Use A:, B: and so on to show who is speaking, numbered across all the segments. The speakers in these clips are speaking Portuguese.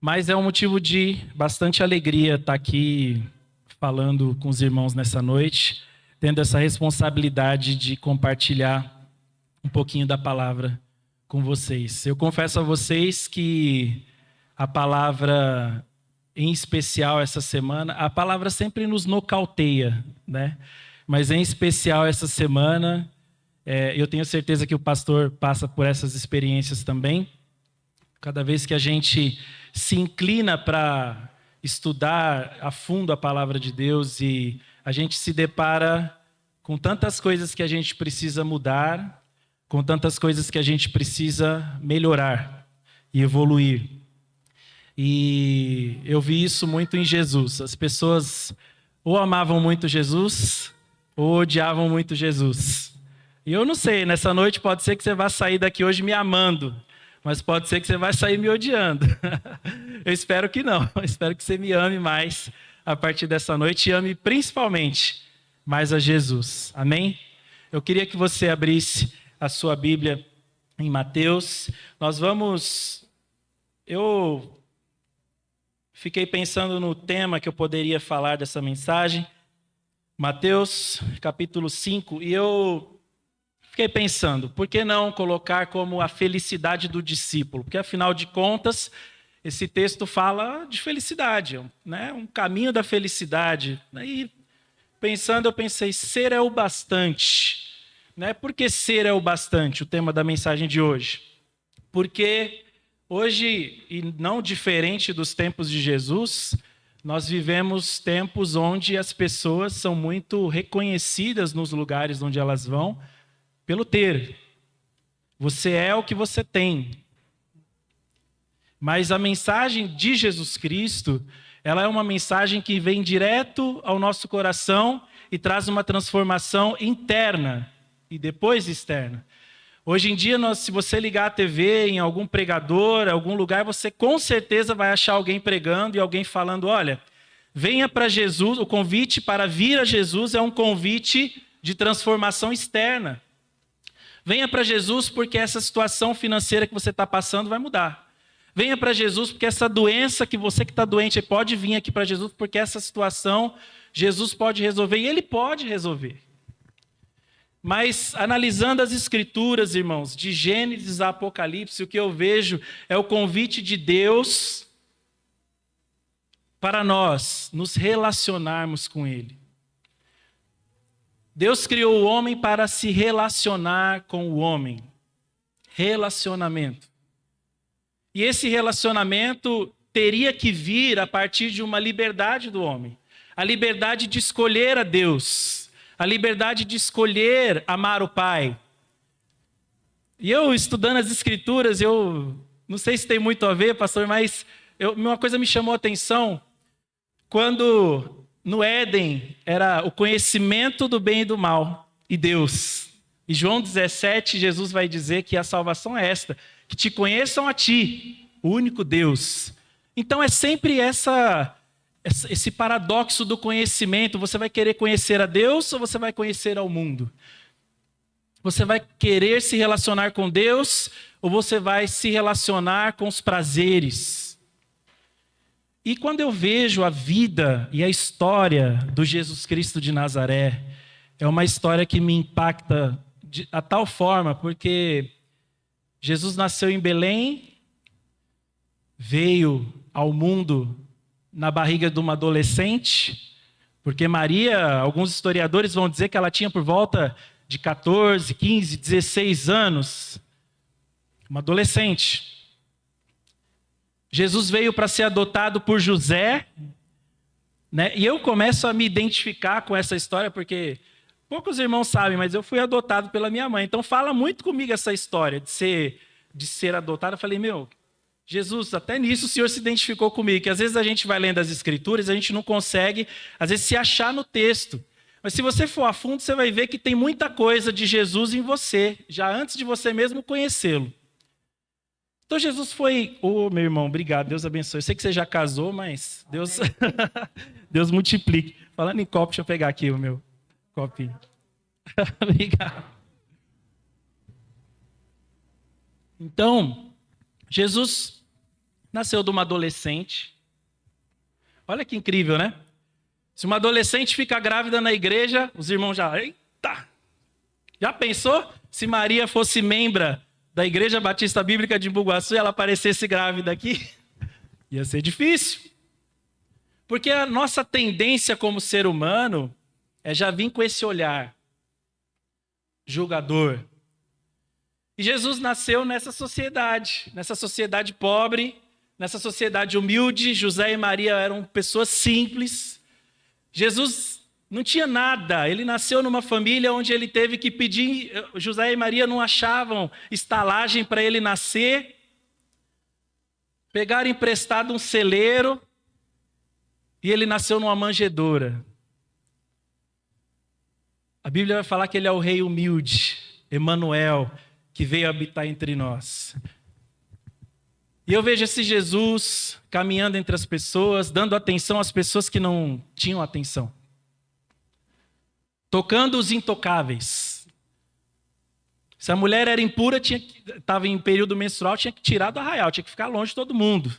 A: Mas é um motivo de bastante alegria estar aqui falando com os irmãos nessa noite, tendo essa responsabilidade de compartilhar um pouquinho da palavra com vocês. Eu confesso a vocês que a palavra, em especial essa semana, a palavra sempre nos nocauteia, né? Mas em especial essa semana, eu tenho certeza que o pastor passa por essas experiências também. Cada vez que a gente se inclina para estudar a fundo a palavra de Deus e a gente se depara com tantas coisas que a gente precisa mudar, com tantas coisas que a gente precisa melhorar e evoluir. E eu vi isso muito em Jesus. As pessoas ou amavam muito Jesus ou odiavam muito Jesus. E eu não sei, nessa noite pode ser que você vá sair daqui hoje me amando, mas pode ser que você vai sair me odiando. Eu espero que não. Eu espero que você me ame mais a partir dessa noite e ame principalmente mais a Jesus. Amém? Eu queria que você abrisse a sua Bíblia em Mateus. Eu fiquei pensando no tema que eu poderia falar dessa mensagem. Mateus, capítulo 5. E eu fiquei pensando, por que não colocar como a felicidade do discípulo? Porque, afinal de contas, esse texto fala de felicidade, né? Um caminho da felicidade. E pensando, eu pensei, ser é o bastante. Né? Por que ser é o bastante, o tema da mensagem de hoje? Porque hoje, e não diferente dos tempos de Jesus, nós vivemos tempos onde as pessoas são muito reconhecidas nos lugares onde elas vão, pelo ter. Você é o que você tem. Mas a mensagem de Jesus Cristo, ela é uma mensagem que vem direto ao nosso coração e traz uma transformação interna e depois externa. Hoje em dia, se você ligar a TV em algum pregador, algum lugar, você com certeza vai achar alguém pregando e alguém falando, olha, venha para Jesus, o convite para vir a Jesus é um convite de transformação externa. Venha para Jesus porque essa situação financeira que você está passando vai mudar. Venha para Jesus porque essa doença que você que está doente pode vir aqui para Jesus porque essa situação Jesus pode resolver e Ele pode resolver. Mas analisando as escrituras, irmãos, de Gênesis a Apocalipse, o que eu vejo é o convite de Deus para nós nos relacionarmos com Ele. Deus criou o homem para se relacionar com o homem. Relacionamento. E esse relacionamento teria que vir a partir de uma liberdade do homem. A liberdade de escolher a Deus. A liberdade de escolher amar o Pai. E eu, estudando as Escrituras, eu não sei se tem muito a ver, pastor, mas uma coisa me chamou a atenção. Quando no Éden era o conhecimento do bem e do mal e Deus. E João 17, Jesus vai dizer que a salvação é esta, que te conheçam a ti, o único Deus. Então é sempre esse paradoxo do conhecimento. Você vai querer conhecer a Deus ou você vai conhecer ao mundo? Você vai querer se relacionar com Deus ou você vai se relacionar com os prazeres? E quando eu vejo a vida e a história do Jesus Cristo de Nazaré, é uma história que me impacta de tal forma, porque Jesus nasceu em Belém, veio ao mundo na barriga de uma adolescente, porque Maria, alguns historiadores vão dizer que ela tinha por volta de 14, 15, 16 anos, uma adolescente. Jesus veio para ser adotado por José, né? E eu começo a me identificar com essa história, porque poucos irmãos sabem, mas eu fui adotado pela minha mãe. Então fala muito comigo essa história de ser adotado. Eu falei, Jesus, até nisso o Senhor se identificou comigo, que às vezes a gente vai lendo as Escrituras, a gente não consegue, às vezes, se achar no texto. Mas se você for a fundo, você vai ver que tem muita coisa de Jesus em você, já antes de você mesmo conhecê-lo. Então Jesus foi... meu irmão, obrigado, Deus abençoe. Eu sei que você já casou, mas Deus, Deus multiplique. Falando em copo, deixa eu pegar aqui o meu copinho. Obrigado. Então, Jesus nasceu de uma adolescente. Olha que incrível, né? Se uma adolescente fica grávida na igreja, os irmãos já... Eita! Já pensou? Se Maria fosse membra da Igreja Batista Bíblica de Embu-Guaçu e ela aparecesse grávida aqui? Ia ser difícil. Porque a nossa tendência como ser humano é já vir com esse olhar julgador. E Jesus nasceu nessa sociedade pobre, nessa sociedade humilde. José e Maria eram pessoas simples. Jesus não tinha nada, ele nasceu numa família onde ele teve que pedir, José e Maria não achavam estalagem para ele nascer, pegaram emprestado um celeiro e ele nasceu numa manjedoura. A Bíblia vai falar que ele é o rei humilde, Emanuel, que veio habitar entre nós. E eu vejo esse Jesus caminhando entre as pessoas, dando atenção às pessoas que não tinham atenção. Tocando os intocáveis. Se a mulher era impura, estava em período menstrual, tinha que tirar do arraial, tinha que ficar longe de todo mundo.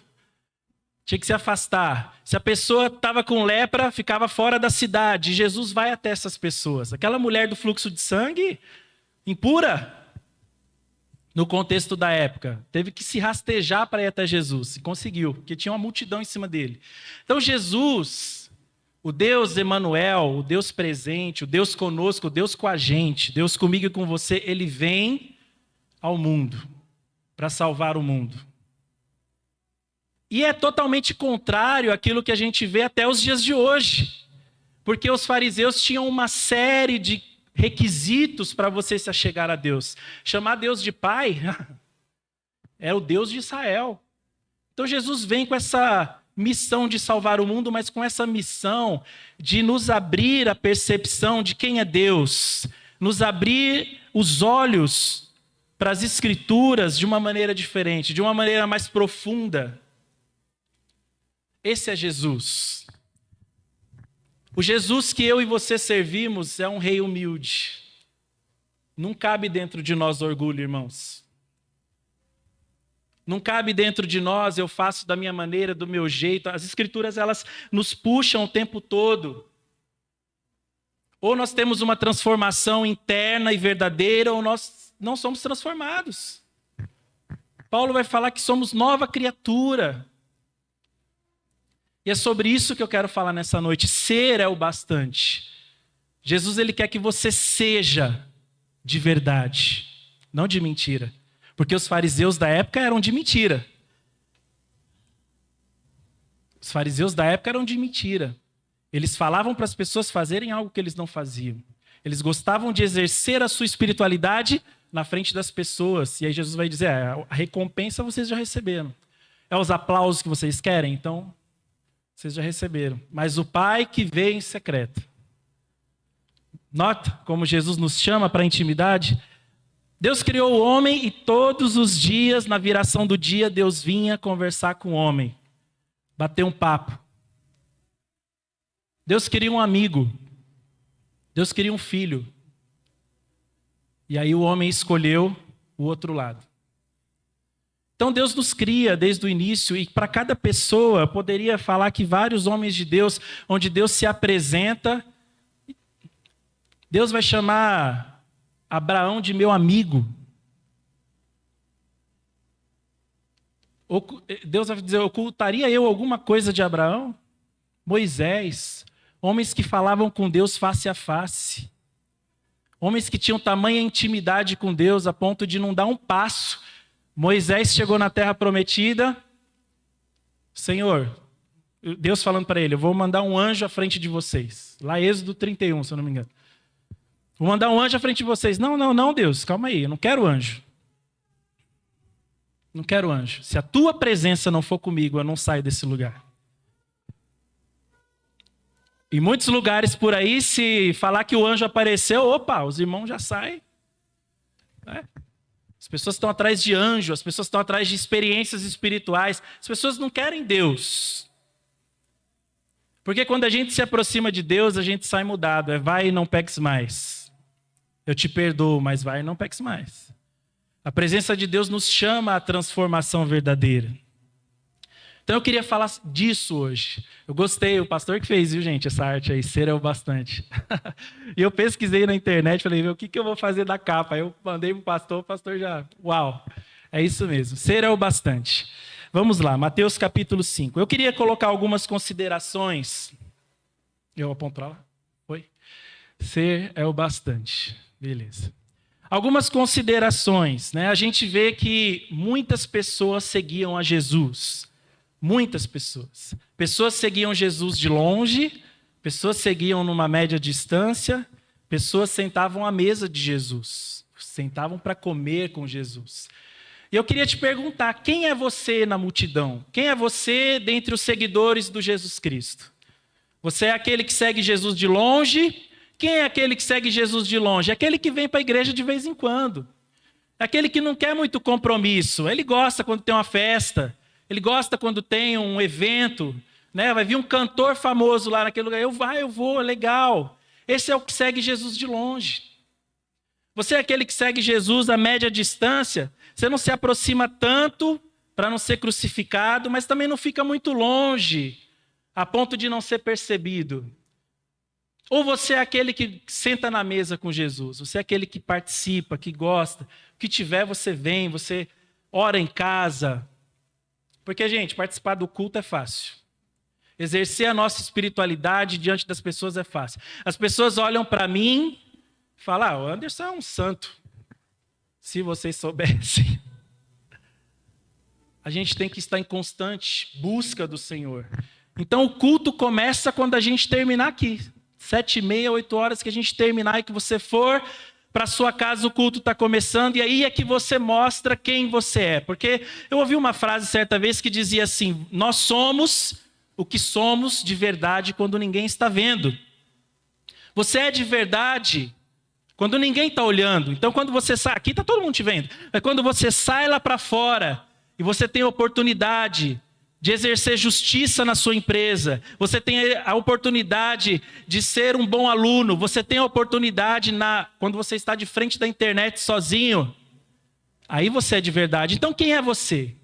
A: Tinha que se afastar. Se a pessoa estava com lepra, ficava fora da cidade. Jesus vai até essas pessoas. Aquela mulher do fluxo de sangue, impura, no contexto da época, teve que se rastejar para ir até Jesus. E conseguiu, porque tinha uma multidão em cima dele. Então Jesus, o Deus Emanuel, o Deus presente, o Deus conosco, o Deus com a gente, Deus comigo e com você, ele vem ao mundo para salvar o mundo. E é totalmente contrário àquilo que a gente vê até os dias de hoje. Porque os fariseus tinham uma série de requisitos para você se achegar a Deus. Chamar Deus de Pai é o Deus de Israel. Então Jesus vem com essa missão de salvar o mundo, mas com essa missão de nos abrir a percepção de quem é Deus. Nos abrir os olhos para as Escrituras de uma maneira diferente, de uma maneira mais profunda. Esse é Jesus. O Jesus que eu e você servimos é um rei humilde. Não cabe dentro de nós orgulho, irmãos. Não cabe dentro de nós, eu faço da minha maneira, do meu jeito. As Escrituras, elas nos puxam o tempo todo. Ou nós temos uma transformação interna e verdadeira, ou nós não somos transformados. Paulo vai falar que somos nova criatura. E é sobre isso que eu quero falar nessa noite. Ser é o bastante. Jesus, ele quer que você seja de verdade, não de mentira. Porque os fariseus da época eram de mentira. Os fariseus da época eram de mentira. Eles falavam para as pessoas fazerem algo que eles não faziam. Eles gostavam de exercer a sua espiritualidade na frente das pessoas. E aí Jesus vai dizer, a recompensa vocês já receberam. É os aplausos que vocês querem? Então, vocês já receberam. Mas o Pai que vê em secreto. Nota como Jesus nos chama para a intimidade. Deus criou o homem e todos os dias, na viração do dia, Deus vinha conversar com o homem. Bater um papo. Deus queria um amigo. Deus queria um filho. E aí o homem escolheu o outro lado. Então Deus nos cria desde o início e para cada pessoa, eu poderia falar que vários homens de Deus, onde Deus se apresenta, Deus vai chamar Abraão de meu amigo. Deus vai dizer, ocultaria eu alguma coisa de Abraão? Moisés, homens que falavam com Deus face a face. Homens que tinham tamanha intimidade com Deus a ponto de não dar um passo. Moisés chegou na terra prometida. Senhor, Deus falando para ele, eu vou mandar um anjo à frente de vocês. Lá Êxodo 31, se eu não me engano. Vou mandar um anjo à frente de vocês. Não, Deus, calma aí, eu não quero anjo. Não quero anjo. Se a tua presença não for comigo, eu não saio desse lugar. Em muitos lugares por aí, se falar que o anjo apareceu, opa, os irmãos já saem. As pessoas estão atrás de anjo, as pessoas estão atrás de experiências espirituais. As pessoas não querem Deus. Porque quando a gente se aproxima de Deus, a gente sai mudado. É vai e não peques mais. Eu te perdoo, mas vai e não peques mais. A presença de Deus nos chama à transformação verdadeira. Então eu queria falar disso hoje. Eu gostei, o pastor que fez, viu, gente, essa arte aí, ser é o bastante. E eu pesquisei na internet, falei, o que eu vou fazer da capa? Aí eu mandei pro pastor, o pastor já, uau, é isso mesmo, ser é o bastante. Vamos lá, Mateus capítulo 5. Eu queria colocar algumas considerações. Eu aponto para lá? Foi? Ser é o bastante. Beleza. Algumas considerações, né? A gente vê que muitas pessoas seguiam a Jesus. Muitas pessoas. Pessoas seguiam Jesus de longe, pessoas seguiam numa média distância, pessoas sentavam à mesa de Jesus, sentavam para comer com Jesus. E eu queria te perguntar, quem é você na multidão? Quem é você dentre os seguidores do Jesus Cristo? Você é aquele que segue Jesus de longe? Quem é aquele que segue Jesus de longe? É aquele que vem para a igreja de vez em quando. É aquele que não quer muito compromisso. Ele gosta quando tem uma festa. Ele gosta quando tem um evento. Né? Vai vir um cantor famoso lá naquele lugar. Eu vou, legal. Esse é o que segue Jesus de longe. Você é aquele que segue Jesus a média distância. Você não se aproxima tanto para não ser crucificado, mas também não fica muito longe, a ponto de não ser percebido. Ou você é aquele que senta na mesa com Jesus, você é aquele que participa, que gosta, o que tiver você vem, você ora em casa. Porque, gente, participar do culto é fácil. Exercer a nossa espiritualidade diante das pessoas é fácil. As pessoas olham para mim e falam, o Anderson é um santo. Se vocês soubessem. A gente tem que estar em constante busca do Senhor. Então o culto começa quando a gente terminar aqui. 7h30, 8 horas que a gente terminar e que você for para sua casa, o culto está começando, e aí é que você mostra quem você é. Porque eu ouvi uma frase certa vez que dizia assim, nós somos o que somos de verdade quando ninguém está vendo. Você é de verdade quando ninguém está olhando. Então quando você sai, aqui está todo mundo te vendo, mas quando você sai lá para fora e você tem a oportunidade de exercer justiça na sua empresa, você tem a oportunidade de ser um bom aluno, você tem a oportunidade quando você está de frente da internet sozinho, aí você é de verdade. Então quem é você?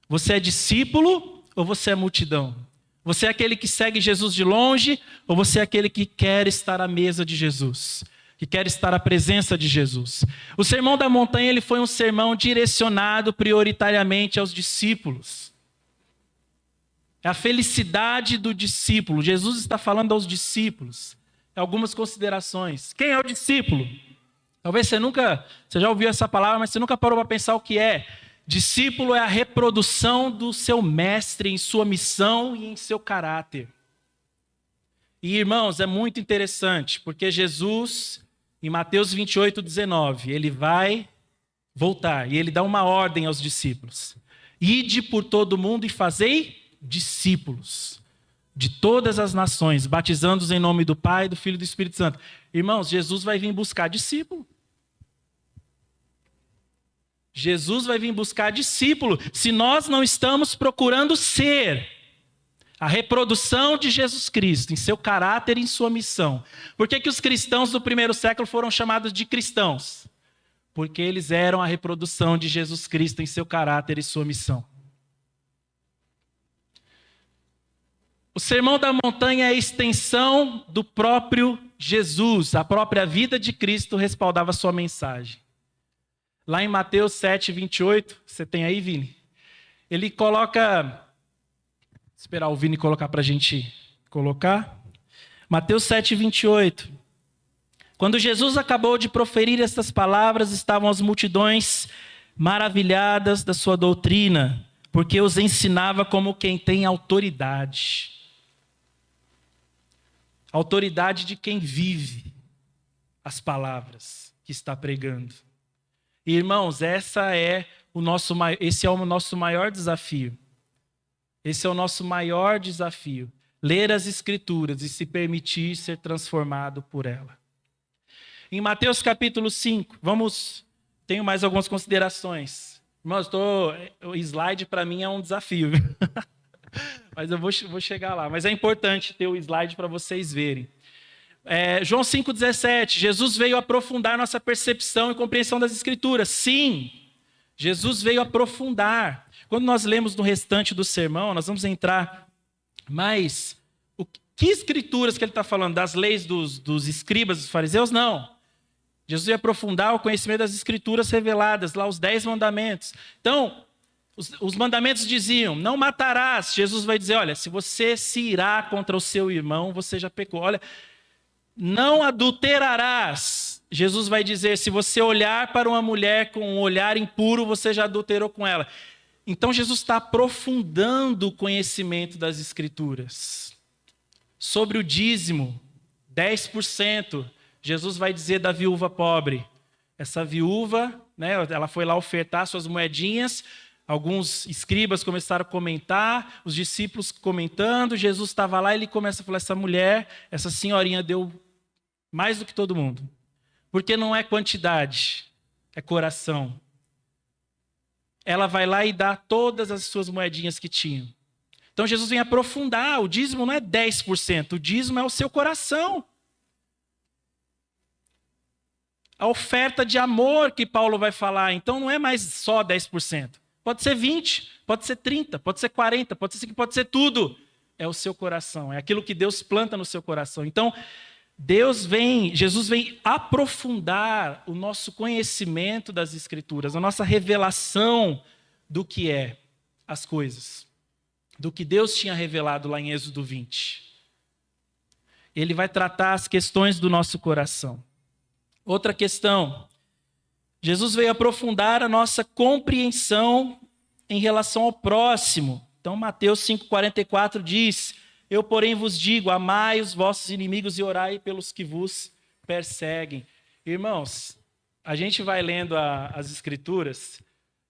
A: Você é discípulo ou você é multidão? Você é aquele que segue Jesus de longe ou você é aquele que quer estar à mesa de Jesus? Que quer estar à presença de Jesus? O Sermão da Montanha ele foi um sermão direcionado prioritariamente aos discípulos. É a felicidade do discípulo. Jesus está falando aos discípulos. Algumas considerações. Quem é o discípulo? Talvez você já ouviu essa palavra, mas você nunca parou para pensar o que é. Discípulo é a reprodução do seu mestre em sua missão e em seu caráter. E, irmãos, é muito interessante, porque Jesus, em Mateus 28:19, ele vai voltar e ele dá uma ordem aos discípulos. Ide por todo mundo e fazei discípulos de todas as nações, batizando-os em nome do Pai, do Filho e do Espírito Santo. Irmãos, Jesus vai vir buscar discípulo. Jesus vai vir buscar discípulo se nós não estamos procurando ser a reprodução de Jesus Cristo em seu caráter e em sua missão. Por que os cristãos do primeiro século foram chamados de cristãos? Porque eles eram a reprodução de Jesus Cristo em seu caráter e sua missão. O Sermão da Montanha é a extensão do próprio Jesus. A própria vida de Cristo respaldava a sua mensagem. Lá em Mateus 7:28, você tem aí, Vini? Ele coloca... Esperar o Vini colocar para a gente colocar. Mateus 7:28. Quando Jesus acabou de proferir estas palavras, estavam as multidões maravilhadas da sua doutrina, porque os ensinava como quem tem autoridade. Autoridade de quem vive as palavras que está pregando. E, irmãos, esse é o nosso maior desafio. Esse é o nosso maior desafio. Ler as Escrituras e se permitir ser transformado por ela. Em Mateus capítulo 5, tenho mais algumas considerações. Irmãos, o slide para mim é um desafio. Mas eu vou chegar lá. Mas é importante ter o slide para vocês verem. João 5,17, Jesus veio aprofundar nossa percepção e compreensão das Escrituras. Sim, Jesus veio aprofundar. Quando nós lemos no restante do sermão, nós vamos entrar mais... Que escrituras que ele está falando? Das leis dos escribas, dos fariseus? Não. Jesus ia aprofundar o conhecimento das escrituras reveladas, lá os 10 mandamentos. Então, os mandamentos diziam, não matarás. Jesus vai dizer, olha, se você se irá contra o seu irmão, você já pecou. Olha, não adulterarás. Jesus vai dizer, se você olhar para uma mulher com um olhar impuro, você já adulterou com ela. Então, Jesus está aprofundando o conhecimento das escrituras. Sobre o dízimo, 10%, Jesus vai dizer da viúva pobre. Essa viúva, né, ela foi lá ofertar suas moedinhas, alguns escribas começaram a comentar, os discípulos comentando, Jesus estava lá e ele começa a falar, essa mulher, essa senhorinha deu mais do que todo mundo. Porque não é quantidade, é coração. Ela vai lá e dá todas as suas moedinhas que tinha. Então Jesus vem aprofundar, o dízimo não é 10%, o dízimo é o seu coração. A oferta de amor que Paulo vai falar, então não é mais só 10%. Pode ser 20%, pode ser 30%, pode ser 40%, pode ser tudo. É o seu coração, é aquilo que Deus planta no seu coração. Então, Jesus vem aprofundar o nosso conhecimento das Escrituras, a nossa revelação do que é as coisas. Do que Deus tinha revelado lá em Êxodo 20. Ele vai tratar as questões do nosso coração. Outra questão. Jesus veio aprofundar a nossa compreensão em relação ao próximo. Então, Mateus 5,44 diz, eu, porém, vos digo, amai os vossos inimigos e orai pelos que vos perseguem. Irmãos, a gente vai lendo as Escrituras...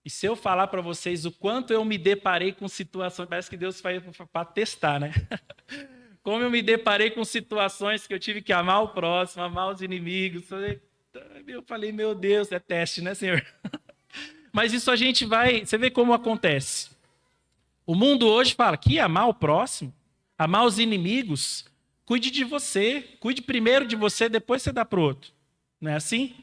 A: E se eu falar para vocês o quanto eu me deparei com situações, parece que Deus faz para testar, né? Como eu me deparei com situações que eu tive que amar o próximo, amar os inimigos. Eu falei, meu Deus, é teste, né, Senhor? Mas isso a gente vai... Você vê como acontece. O mundo hoje fala que amar o próximo, amar os inimigos, cuide de você. Cuide primeiro de você, depois você dá para o outro. Não é assim?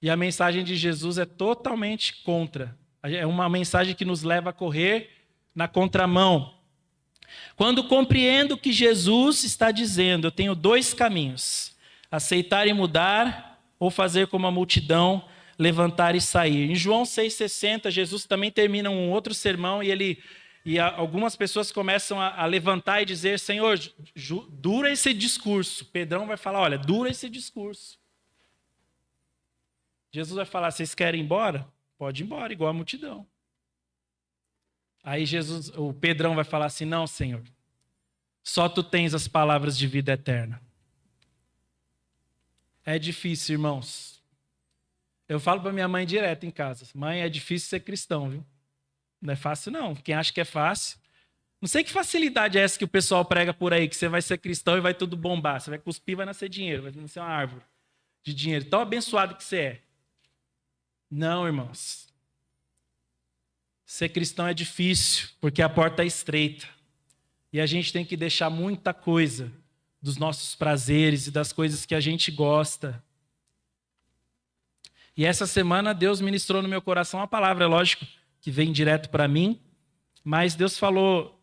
A: E a mensagem de Jesus é totalmente contra. É uma mensagem que nos leva a correr na contramão. Quando compreendo o que Jesus está dizendo, eu tenho 2 caminhos. Aceitar e mudar, ou fazer como a multidão, levantar e sair. Em João 6,60, Jesus também termina um outro sermão e algumas pessoas começam a levantar e dizer, Senhor, dura esse discurso. Pedrão vai falar, olha, dura esse discurso. Jesus vai falar, vocês querem ir embora? Pode ir embora, igual a multidão. Aí o Pedrão vai falar assim, não, Senhor, só tu tens as palavras de vida eterna. É difícil, irmãos. Eu falo para minha mãe direto em casa, mãe, é difícil ser cristão, viu? Não é fácil não, quem acha que é fácil. Não sei que facilidade é essa que o pessoal prega por aí, que você vai ser cristão e vai tudo bombar, você vai cuspir, vai nascer dinheiro, vai nascer uma árvore de dinheiro, tão abençoado que você é. Não, irmãos. Ser cristão é difícil, porque a porta é estreita. E a gente tem que deixar muita coisa dos nossos prazeres e das coisas que a gente gosta. E essa semana Deus ministrou no meu coração uma palavra, é lógico, que vem direto para mim, mas Deus falou,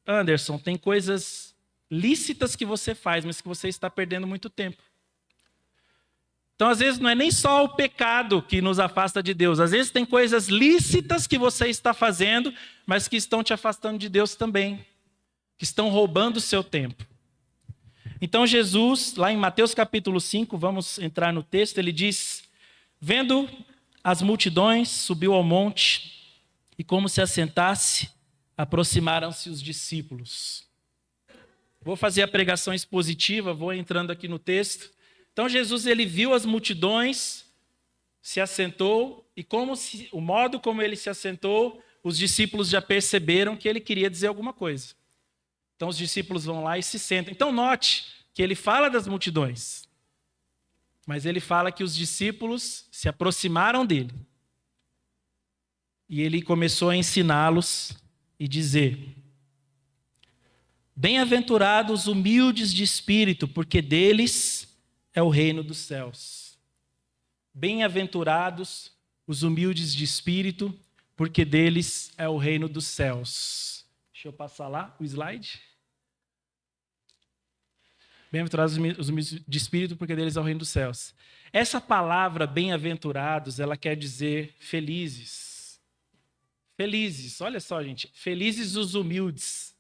A: Anderson, tem coisas lícitas que você faz, mas que você está perdendo muito tempo. Então, às vezes, não é nem só o pecado que nos afasta de Deus. Às vezes, tem coisas lícitas que você está fazendo, mas que estão te afastando de Deus também. Que estão roubando o seu tempo. Então, Jesus, lá em Mateus capítulo 5, vamos entrar no texto, ele diz, vendo as multidões, subiu ao monte, e como se assentasse, aproximaram-se os discípulos. Vou fazer a pregação expositiva, vou entrando aqui no texto. Então Jesus ele viu as multidões, se assentou, e o modo como ele se assentou, os discípulos já perceberam que ele queria dizer alguma coisa. Então os discípulos vão lá e se sentam. Então note que ele fala das multidões, mas ele fala que os discípulos se aproximaram dele. E ele começou a ensiná-los e dizer, bem-aventurados humildes de espírito, porque deles é o reino dos céus. Bem-aventurados os humildes de espírito, porque deles é o reino dos céus. Deixa eu passar lá o slide. Bem-aventurados os humildes de espírito, porque deles é o reino dos céus. Essa palavra bem-aventurados, ela quer dizer felizes. Felizes, olha só, gente. Felizes os humildes.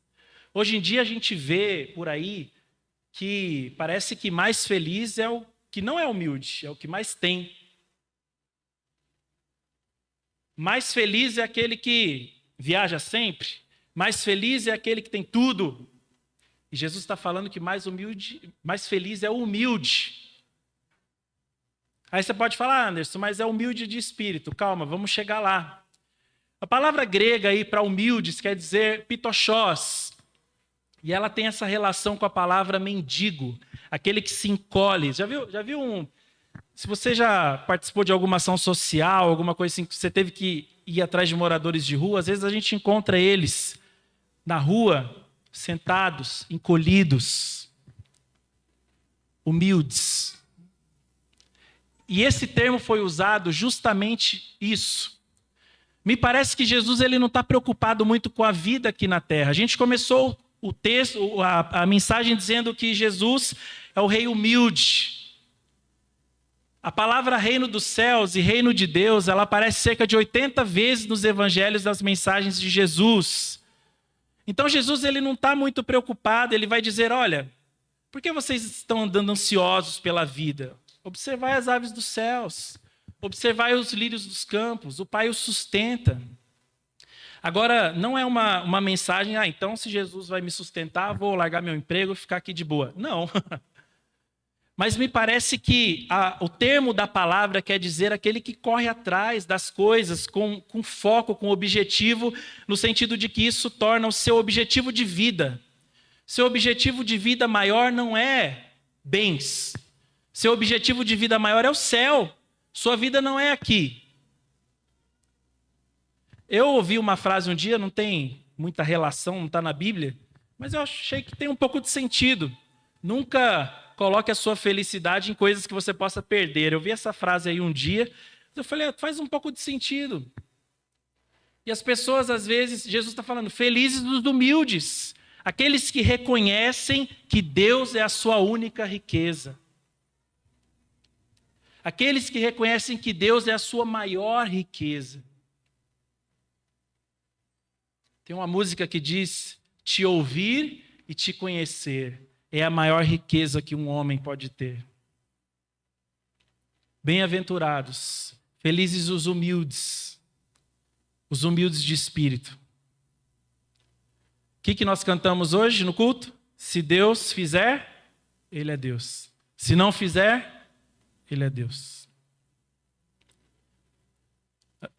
A: Hoje em dia a gente vê por aí que parece que mais feliz é o que não é humilde, é o que mais tem. Mais feliz é aquele que viaja sempre. Mais feliz é aquele que tem tudo. E Jesus está falando que mais feliz é o humilde. Aí você pode falar, Anderson, mas é humilde de espírito. Calma, vamos chegar lá. A palavra grega aí para humildes quer dizer pitochós. E ela tem essa relação com a palavra mendigo, aquele que se encolhe. Já viu se você já participou de alguma ação social, alguma coisa assim, que você teve que ir atrás de moradores de rua, às vezes a gente encontra eles na rua, sentados, encolhidos, humildes. E esse termo foi usado justamente isso. Me parece que Jesus ele não está preocupado muito com a vida aqui na terra. A gente começou o texto, a mensagem dizendo que Jesus é o rei humilde. A palavra reino dos céus e reino de Deus, ela aparece cerca de 80 vezes nos evangelhos das mensagens de Jesus. Então Jesus ele não está muito preocupado, ele vai dizer, olha, por que vocês estão andando ansiosos pela vida? Observai as aves dos céus, observai os lírios dos campos, o Pai os sustenta. Agora, não é uma mensagem, então se Jesus vai me sustentar, vou largar meu emprego e ficar aqui de boa. Não. Mas me parece que o termo da palavra quer dizer aquele que corre atrás das coisas com foco, com objetivo, no sentido de que isso torna o seu objetivo de vida. Seu objetivo de vida maior não é bens. Seu objetivo de vida maior é o céu. Sua vida não é aqui. Eu ouvi uma frase um dia, não tem muita relação, não está na Bíblia, mas eu achei que tem um pouco de sentido. Nunca coloque a sua felicidade em coisas que você possa perder. Eu vi essa frase aí um dia, eu falei, faz um pouco de sentido. E as pessoas, às vezes, Jesus está falando, felizes os humildes, aqueles que reconhecem que Deus é a sua única riqueza. Aqueles que reconhecem que Deus é a sua maior riqueza. Tem uma música que diz, te ouvir e te conhecer é a maior riqueza que um homem pode ter. Bem-aventurados, felizes os humildes de espírito. O que nós cantamos hoje no culto? Se Deus fizer, Ele é Deus. Se não fizer, Ele é Deus.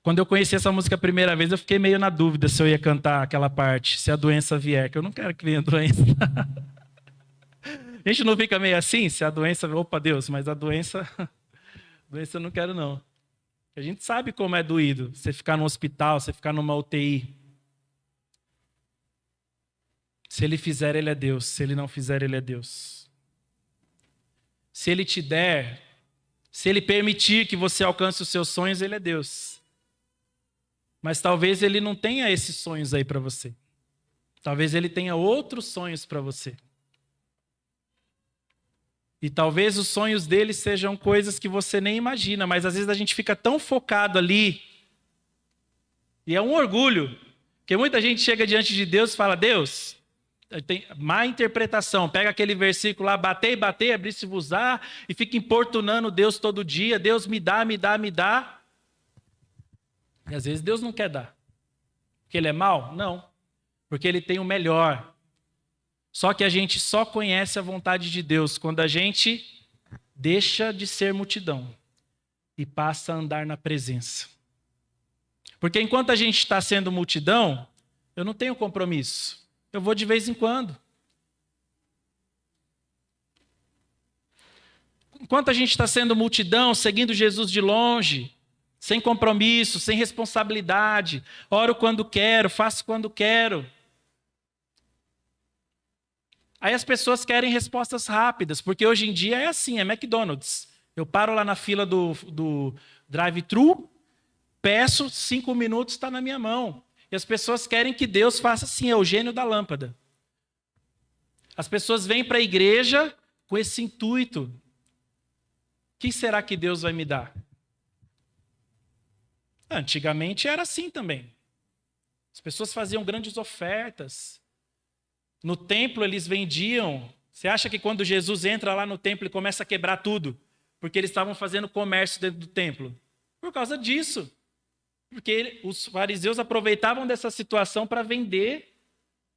A: Quando eu conheci essa música a primeira vez, eu fiquei meio na dúvida se eu ia cantar aquela parte, se a doença vier, que eu não quero que venha a doença. A gente não fica meio assim, se a doença... Opa, Deus, mas a doença eu não quero não. A gente sabe como é doído, você ficar no hospital, você ficar numa UTI. Se Ele fizer, Ele é Deus. Se Ele não fizer, Ele é Deus. Se Ele te der, se Ele permitir que você alcance os seus sonhos, Ele é Deus. Mas talvez Ele não tenha esses sonhos aí para você. Talvez Ele tenha outros sonhos para você. E talvez os sonhos dele sejam coisas que você nem imagina, mas às vezes a gente fica tão focado ali. E é um orgulho, porque muita gente chega diante de Deus e fala, Deus, tem má interpretação, pega aquele versículo lá, batei, abri-se-vos-á, e fica importunando Deus todo dia, Deus me dá. E às vezes Deus não quer dar. Porque Ele é mau? Não. Porque Ele tem o melhor. Só que a gente só conhece a vontade de Deus quando a gente deixa de ser multidão e passa a andar na presença. Porque enquanto a gente está sendo multidão, eu não tenho compromisso. Eu vou de vez em quando. Enquanto a gente está sendo multidão, seguindo Jesus de longe, sem compromisso, sem responsabilidade, oro quando quero, faço quando quero. Aí as pessoas querem respostas rápidas, porque hoje em dia é assim, é McDonald's. Eu paro lá na fila do drive-thru, peço, 5 minutos, está na minha mão. E as pessoas querem que Deus faça assim, é o gênio da lâmpada. As pessoas vêm para a igreja com esse intuito. O que será que Deus vai me dar? Antigamente era assim também. As pessoas faziam grandes ofertas. No templo eles vendiam. Você acha que quando Jesus entra lá no templo e começa a quebrar tudo? Porque eles estavam fazendo comércio dentro do templo? Por causa disso. Porque os fariseus aproveitavam dessa situação para vender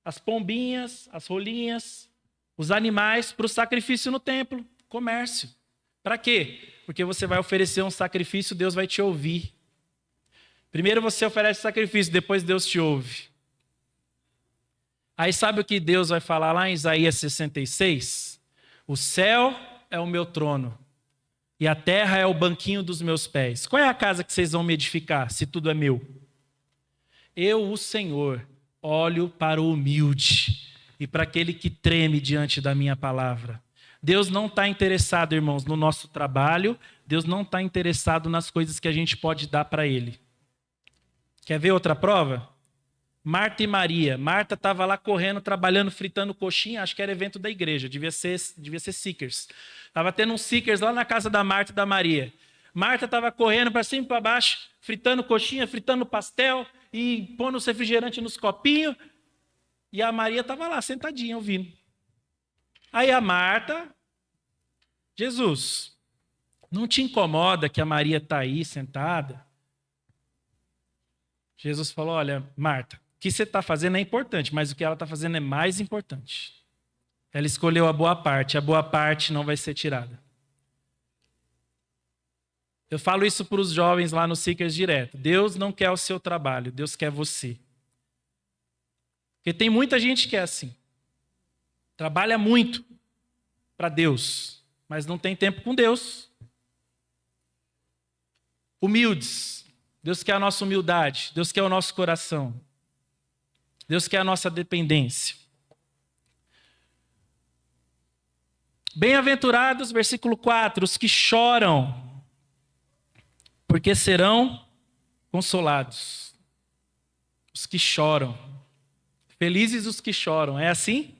A: as pombinhas, as rolinhas, os animais para o sacrifício no templo. Comércio. Para quê? Porque você vai oferecer um sacrifício, Deus vai te ouvir. Primeiro você oferece sacrifício, depois Deus te ouve. Aí sabe o que Deus vai falar lá em Isaías 66? O céu é o meu trono e a terra é o banquinho dos meus pés. Qual é a casa que vocês vão me edificar, se tudo é meu? Eu, o Senhor, olho para o humilde e para aquele que treme diante da minha palavra. Deus não está interessado, irmãos, no nosso trabalho. Deus não está interessado nas coisas que a gente pode dar para Ele. Quer ver outra prova? Marta e Maria. Marta estava lá correndo, trabalhando, fritando coxinha. Acho que era evento da igreja, devia ser Seekers. Estava tendo um Seekers lá na casa da Marta e da Maria. Marta estava correndo para cima e para baixo, fritando coxinha, fritando pastel e pondo os refrigerantes nos copinhos. E a Maria estava lá, sentadinha, ouvindo. Aí a Marta, Jesus, não te incomoda que a Maria está aí sentada? Jesus falou, olha, Marta, o que você está fazendo é importante, mas o que ela está fazendo é mais importante. Ela escolheu a boa parte não vai ser tirada. Eu falo isso para os jovens lá no Seekers direto. Deus não quer o seu trabalho, Deus quer você. Porque tem muita gente que é assim. Trabalha muito para Deus, mas não tem tempo com Deus. Humildes. Deus quer a nossa humildade. Deus quer o nosso coração. Deus quer a nossa dependência. Bem-aventurados, versículo 4, os que choram, porque serão consolados. Os que choram. Felizes os que choram. É assim?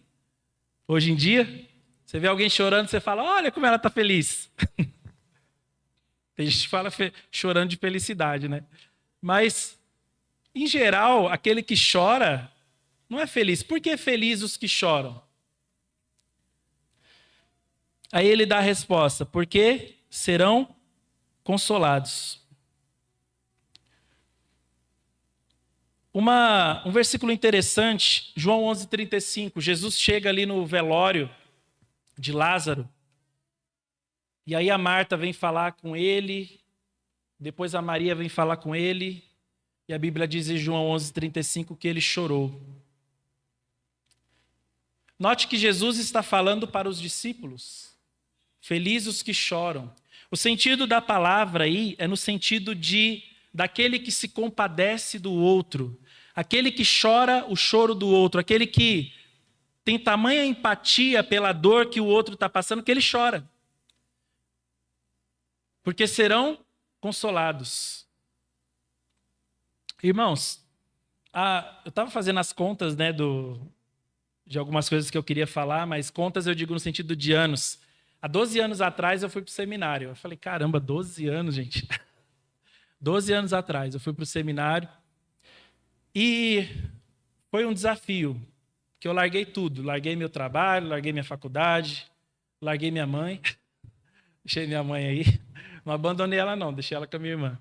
A: Hoje em dia? Você vê alguém chorando, você fala, olha como ela está feliz. Tem gente que fala chorando de felicidade, né? Mas, em geral, aquele que chora não é feliz. Por que feliz os que choram? Aí ele dá a resposta, porque serão consolados. Um versículo interessante, João 11:35, Jesus chega ali no velório de Lázaro, e aí a Marta vem falar com ele, depois a Maria vem falar com ele, e a Bíblia diz em João 11:35 que ele chorou. Note que Jesus está falando para os discípulos, felizes os que choram. O sentido da palavra aí é no sentido daquele que se compadece do outro, aquele que chora o choro do outro, aquele que tem tamanha empatia pela dor que o outro está passando, que ele chora. Porque serão consolados. Irmãos, eu estava fazendo as contas, né, de algumas coisas que eu queria falar, mas contas eu digo no sentido de anos. Há 12 anos atrás eu fui para o seminário. Eu falei, caramba, 12 anos, gente. 12 anos atrás eu fui para o seminário e foi um desafio, que eu larguei tudo. Larguei meu trabalho, larguei minha faculdade, larguei minha mãe. Deixei minha mãe aí. Não abandonei ela não, deixei ela com a minha irmã.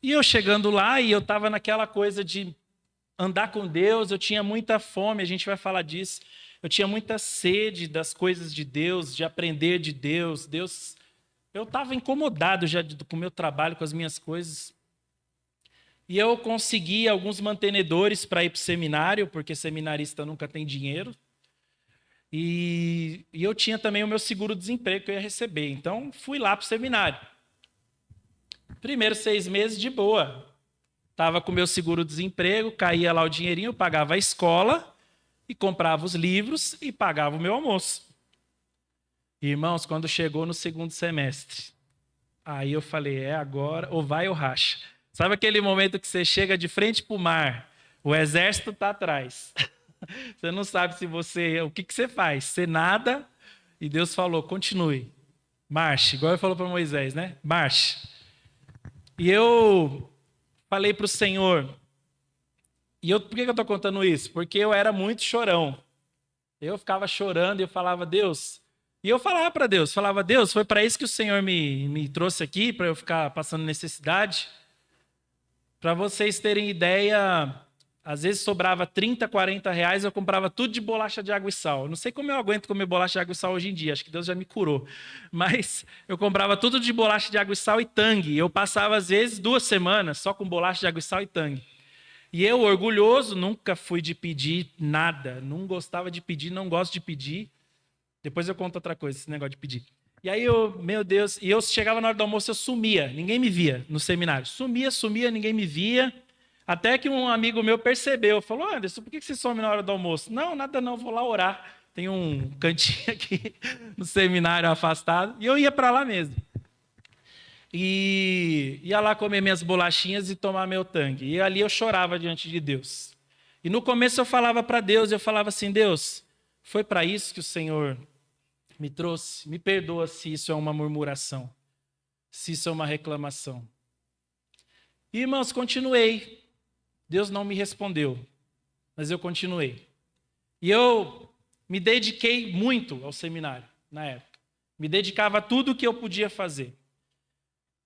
A: E eu chegando lá e eu estava naquela coisa de andar com Deus, eu tinha muita fome, a gente vai falar disso. Eu tinha muita sede das coisas de Deus, de aprender de Deus. Eu estava incomodado já com o meu trabalho, com as minhas coisas. E eu consegui alguns mantenedores para ir para o seminário, porque seminarista nunca tem dinheiro. E eu tinha também o meu seguro-desemprego que eu ia receber. Então, fui lá para o seminário. Primeiros 6 meses, de boa. Estava com o meu seguro-desemprego, caía lá o dinheirinho, eu pagava a escola e comprava os livros e pagava o meu almoço. Irmãos, quando chegou no segundo semestre, aí eu falei, é agora, ou vai ou racha. Sabe aquele momento que você chega de frente para o mar, o exército está atrás. Você não sabe o que você faz. Você nada e Deus falou, continue, marche. Igual ele falou para Moisés, né? Marche. E eu falei para o Senhor, por que eu estou contando isso? Porque eu era muito chorão. Eu ficava chorando e eu falava, Deus... E eu falava para Deus, Deus, foi para isso que o Senhor me trouxe aqui, para eu ficar passando necessidade? Para vocês terem ideia, às vezes sobrava 30, 40 reais, eu comprava tudo de bolacha de água e sal. Eu não sei como eu aguento comer bolacha de água e sal hoje em dia, acho que Deus já me curou. Mas eu comprava tudo de bolacha de água e sal e tangue. Eu passava, às vezes, 2 semanas só com bolacha de água e sal e tangue. E eu, orgulhoso, nunca fui de pedir nada. Não gostava de pedir, não gosto de pedir. Depois eu conto outra coisa, esse negócio de pedir. E aí meu Deus, e eu chegava na hora do almoço, eu sumia, ninguém me via no seminário. Sumia, ninguém me via. Até que um amigo meu percebeu, falou, Anderson, por que você some na hora do almoço? Não, nada não, vou lá orar. Tem um cantinho aqui no seminário afastado, e eu ia para lá mesmo. E ia lá comer minhas bolachinhas e tomar meu tangue. E ali eu chorava diante de Deus. E no começo eu falava para Deus, eu falava assim, Deus, foi para isso que o Senhor me trouxe? Me perdoa se isso é uma murmuração, se isso é uma reclamação. E, irmãos, continuei. Deus não me respondeu, mas eu continuei. E eu me dediquei muito ao seminário, na época. Me dedicava a tudo o que eu podia fazer.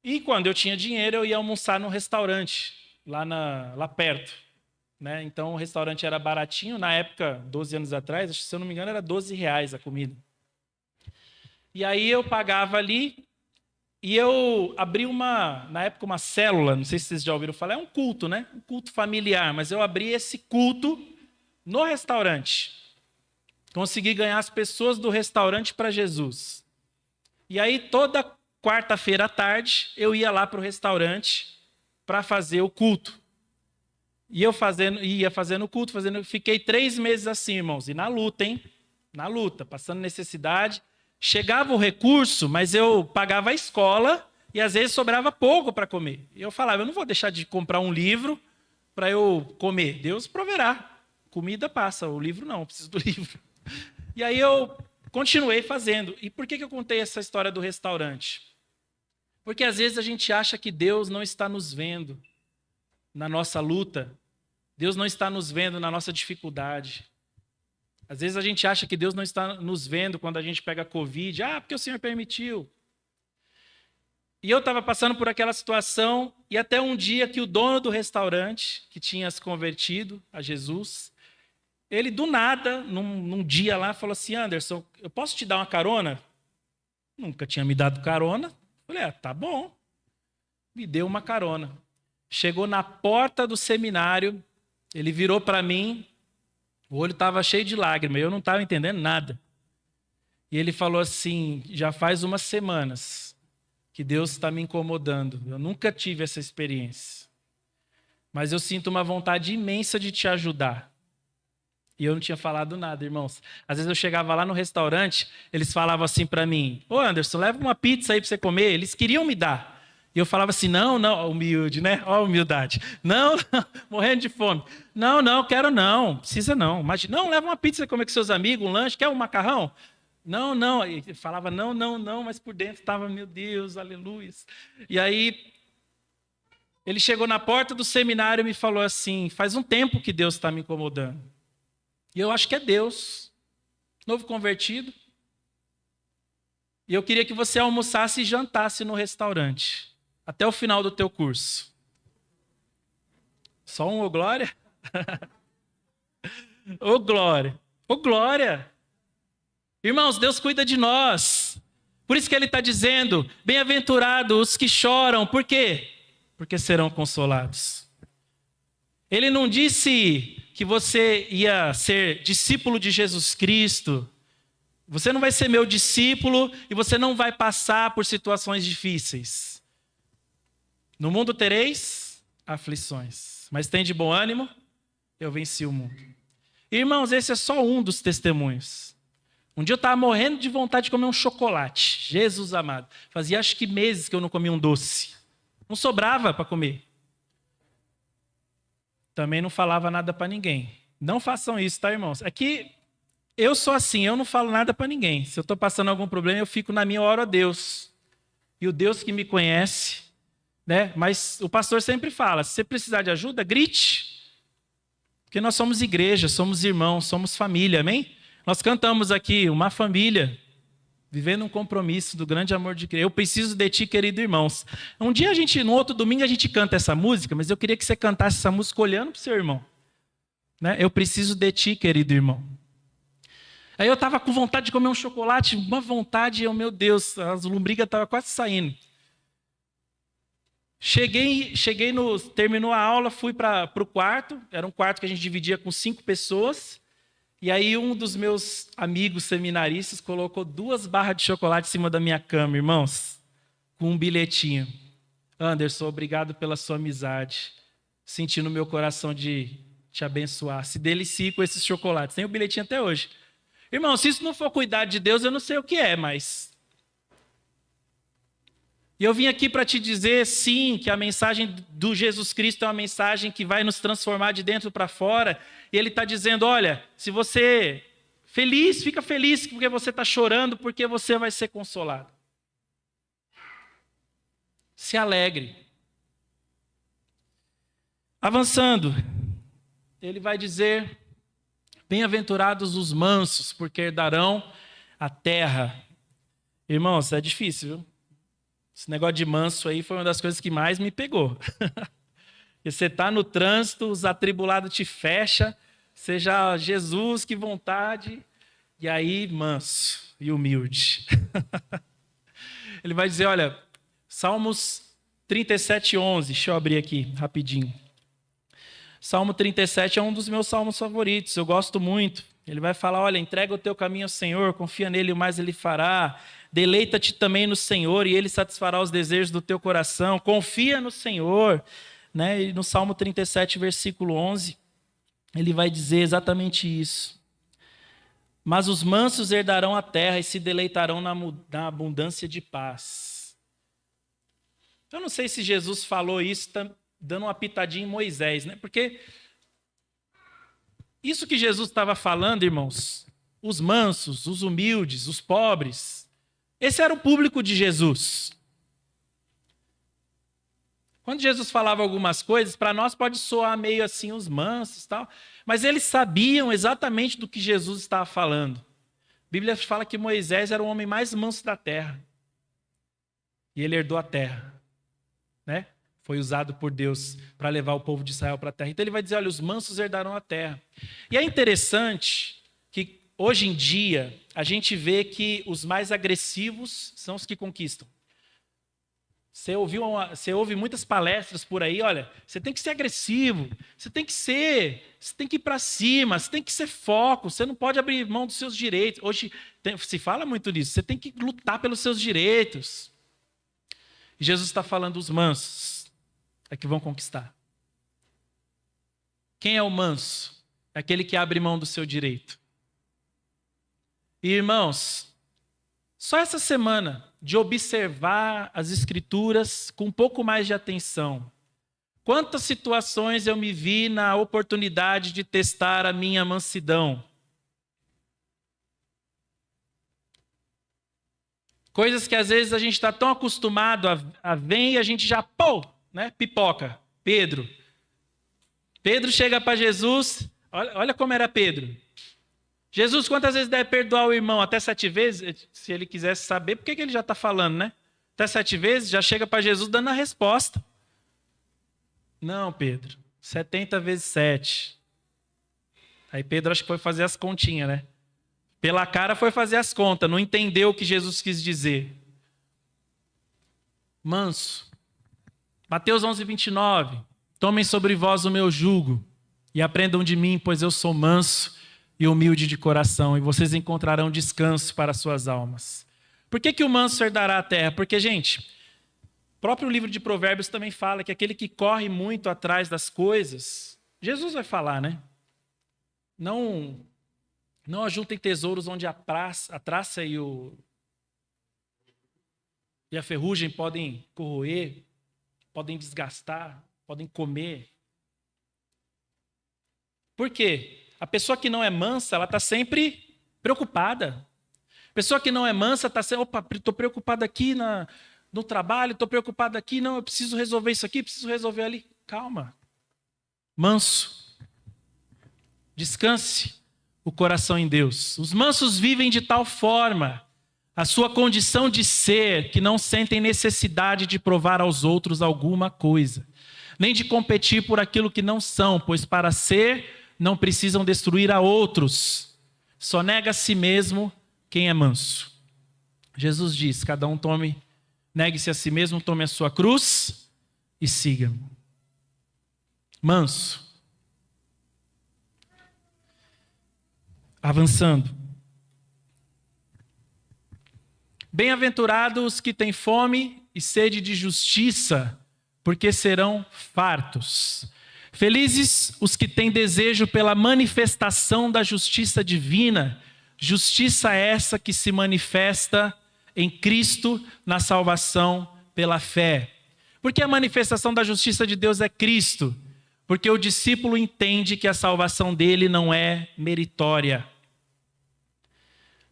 A: E quando eu tinha dinheiro, eu ia almoçar num restaurante, lá perto. Né? Então o restaurante era baratinho, na época, 12 anos atrás, se eu não me engano, era R$12 a comida. E aí eu pagava ali, e eu abri na época, uma célula, não sei se vocês já ouviram falar, é um culto, né? Um culto familiar, mas eu abri esse culto no restaurante. Consegui ganhar as pessoas do restaurante para Jesus. E aí toda quarta-feira à tarde, eu ia lá para o restaurante para fazer o culto. E eu ia fazendo o culto, fiquei 3 meses assim, irmãos, e na luta, hein? Na luta, passando necessidade. Chegava o recurso, mas eu pagava a escola e às vezes sobrava pouco para comer. E eu falava, eu não vou deixar de comprar um livro para eu comer. Deus proverá. Comida passa, o livro não, eu preciso do livro. E aí eu continuei fazendo. E por que eu contei essa história do restaurante? Porque às vezes a gente acha que Deus não está nos vendo na nossa luta. Deus não está nos vendo na nossa dificuldade. Às vezes a gente acha que Deus não está nos vendo quando a gente pega Covid. Porque o Senhor permitiu. E eu estava passando por aquela situação, e até um dia que o dono do restaurante, que tinha se convertido a Jesus, ele do nada, num dia lá, falou assim, Anderson, eu posso te dar uma carona? Nunca tinha me dado carona. Falei, tá bom. Me deu uma carona. Chegou na porta do seminário, ele virou para mim, o olho estava cheio de lágrimas, eu não estava entendendo nada. E ele falou assim, já faz umas semanas que Deus está me incomodando. Eu nunca tive essa experiência. Mas eu sinto uma vontade imensa de te ajudar. E eu não tinha falado nada, irmãos. Às vezes eu chegava lá no restaurante, eles falavam assim para mim, Anderson, leva uma pizza aí para você comer. Eles queriam me dar. E eu falava assim, não, humilde, né? Ó a humildade. Não, morrendo de fome. Não, quero não, precisa não. Imagina, não, leva uma pizza comer com seus amigos, um lanche, quer um macarrão? Não. E falava não, mas por dentro estava, meu Deus, aleluia. E aí, ele chegou na porta do seminário e me falou assim, faz um tempo que Deus está me incomodando. E eu acho que é Deus, novo convertido. E eu queria que você almoçasse e jantasse no restaurante. Até o final do teu curso. Só ô glória? Ô glória! Ô glória! Irmãos, Deus cuida de nós. Por isso que Ele está dizendo, bem-aventurados os que choram. Por quê? Porque serão consolados. Ele não disse que você ia ser discípulo de Jesus Cristo. Você não vai ser meu discípulo e você não vai passar por situações difíceis. No mundo tereis aflições, mas tem de bom ânimo, eu venci o mundo. Irmãos, esse é só um dos testemunhos. Um dia eu estava morrendo de vontade de comer um chocolate. Jesus amado. Fazia acho que meses que eu não comia um doce. Não sobrava para comer. Também não falava nada para ninguém. Não façam isso, tá, irmãos? Aqui, eu sou assim, eu não falo nada para ninguém. Se eu estou passando algum problema, eu fico na minha hora a Deus. E o Deus que me conhece, né? Mas o pastor sempre fala, se você precisar de ajuda, grite. Porque nós somos igreja, somos irmãos, somos família, amém? Nós cantamos aqui, uma família, vivendo um compromisso do grande amor de Cristo. Eu preciso de ti, querido irmãos. Um dia no outro domingo a gente canta essa música, mas eu queria que você cantasse essa música olhando para o seu irmão. Né? Eu preciso de ti, querido irmão. Aí eu estava com vontade de comer um chocolate, uma vontade, meu Deus, as lombrigas estavam quase saindo. Terminou a aula, fui para o quarto, era um quarto que a gente dividia com 5 pessoas, e aí um dos meus amigos seminaristas colocou 2 barras de chocolate em cima da minha cama, irmãos, com um bilhetinho. Anderson, obrigado pela sua amizade. Senti no meu coração de te abençoar. Se delicie com esses chocolates. Tem o bilhetinho até hoje. Irmão, se isso não for cuidado de Deus, eu não sei o que é, mas... E eu vim aqui para te dizer, sim, que a mensagem do Jesus Cristo é uma mensagem que vai nos transformar de dentro para fora. E Ele está dizendo, olha, se você feliz, fica feliz porque você está chorando, porque você vai ser consolado. Se alegre. Avançando, Ele vai dizer, bem-aventurados os mansos, porque herdarão a terra. Irmãos, é difícil, viu? Esse negócio de manso aí foi uma das coisas que mais me pegou. E você está no trânsito, os atribulados te fecham, seja Jesus, que vontade, e aí manso e humilde. Ele vai dizer, olha, Salmos 37:11, deixa eu abrir aqui rapidinho. Salmo 37 é um dos meus salmos favoritos, eu gosto muito. Ele vai falar, olha, entrega o teu caminho ao Senhor, confia nele, o mais ele fará. Deleita-te também no Senhor e ele satisfará os desejos do teu coração. Confia no Senhor. Né? E no Salmo 37, versículo 11, ele vai dizer exatamente isso. Mas os mansos herdarão a terra e se deleitarão na abundância de paz. Eu não sei se Jesus falou isso, dando uma pitadinha em Moisés, né? Porque isso que Jesus estava falando, irmãos, os mansos, os humildes, os pobres, esse era o público de Jesus. Quando Jesus falava algumas coisas, para nós pode soar meio assim os mansos e tal, mas eles sabiam exatamente do que Jesus estava falando. A Bíblia fala que Moisés era o homem mais manso da terra. E ele herdou a terra. Né? Foi usado por Deus para levar o povo de Israel para a terra. Então ele vai dizer, olha, os mansos herdarão a terra. E é interessante que hoje em dia a gente vê que os mais agressivos são os que conquistam. Você ouve muitas palestras por aí, olha, você tem que ser agressivo, você tem que ir para cima, você tem que ser foco, você não pode abrir mão dos seus direitos. Hoje se fala muito disso, você tem que lutar pelos seus direitos. E Jesus está falando dos mansos, é que vão conquistar. Quem é o manso? É aquele que abre mão do seu direito. E, irmãos, só essa semana de observar as Escrituras com um pouco mais de atenção, quantas situações eu me vi na oportunidade de testar a minha mansidão. Coisas que às vezes a gente está tão acostumado a ver e a gente já, né, pipoca. Pedro chega para Jesus, olha como era Pedro. Jesus, quantas vezes deve perdoar o irmão? Até 7 vezes? Se ele quisesse saber, por que ele já está falando, né? Até 7 vezes, já chega para Jesus dando a resposta. Não, Pedro, 70 vezes 7. Aí Pedro acho que foi fazer as continhas, né? Pela cara foi fazer as contas, não entendeu o que Jesus quis dizer. Manso. Mateus 11:29. Tomem sobre vós o meu jugo e aprendam de mim, pois eu sou manso e humilde de coração, e vocês encontrarão descanso para as suas almas. Por que o manso herdará a terra? Porque, gente, o próprio livro de Provérbios também fala que aquele que corre muito atrás das coisas, Jesus vai falar, né? Não Não ajuntem tesouros onde a traça e a ferrugem podem corroer, podem desgastar, podem comer. Por quê? A pessoa que não é mansa, ela está sempre preocupada. A pessoa que não é mansa está sempre, estou preocupado aqui no trabalho, estou preocupado aqui, não, eu preciso resolver isso aqui, preciso resolver ali. Calma. Manso. Descanse o coração em Deus. Os mansos vivem de tal forma a sua condição de ser que não sentem necessidade de provar aos outros alguma coisa, nem de competir por aquilo que não são, pois para ser não precisam destruir a outros. Só nega a si mesmo quem é manso. Jesus diz, cada um negue-se a si mesmo, tome a sua cruz e siga-me. Manso. Avançando. Bem-aventurados os que têm fome e sede de justiça, porque serão fartos. Felizes os que têm desejo pela manifestação da justiça divina, justiça essa que se manifesta em Cristo na salvação pela fé. Porque a manifestação da justiça de Deus é Cristo, porque o discípulo entende que a salvação dele não é meritória.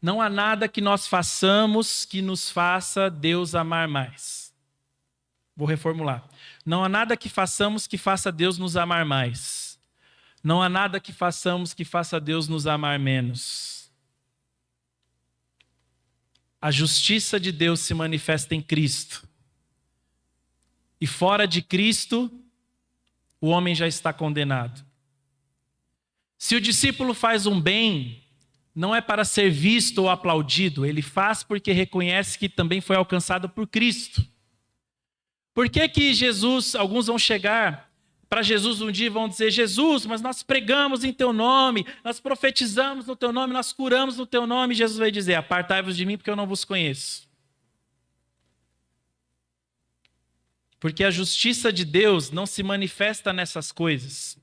A: Não há nada que nós façamos que nos faça Deus amar mais. Vou reformular. Não há nada que façamos que faça Deus nos amar mais. Não há nada que façamos que faça Deus nos amar menos. A justiça de Deus se manifesta em Cristo. E fora de Cristo, o homem já está condenado. Se o discípulo faz um bem, não é para ser visto ou aplaudido, ele faz porque reconhece que também foi alcançado por Cristo. Por que Jesus, alguns vão chegar para Jesus um dia e vão dizer, Jesus, mas nós pregamos em teu nome, nós profetizamos no teu nome, nós curamos no teu nome, e Jesus vai dizer, apartai-vos de mim porque eu não vos conheço. Porque a justiça de Deus não se manifesta nessas coisas.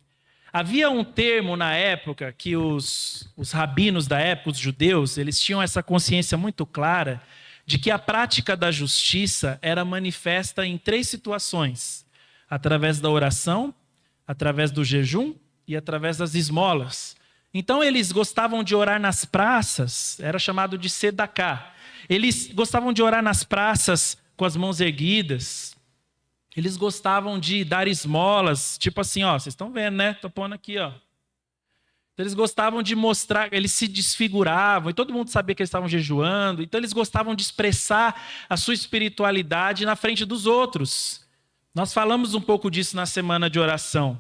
A: Havia um termo na época que os rabinos da época, os judeus, eles tinham essa consciência muito clara de que a prática da justiça era manifesta em 3 situações: através da oração, através do jejum e através das esmolas. Então eles gostavam de orar nas praças, era chamado de sedaká. Eles gostavam de orar nas praças com as mãos erguidas. Eles gostavam de dar esmolas, tipo assim, ó, vocês estão vendo, né? Estou pondo aqui, ó. Então, eles gostavam de mostrar, eles se desfiguravam, e todo mundo sabia que eles estavam jejuando, então eles gostavam de expressar a sua espiritualidade na frente dos outros. Nós falamos um pouco disso na semana de oração.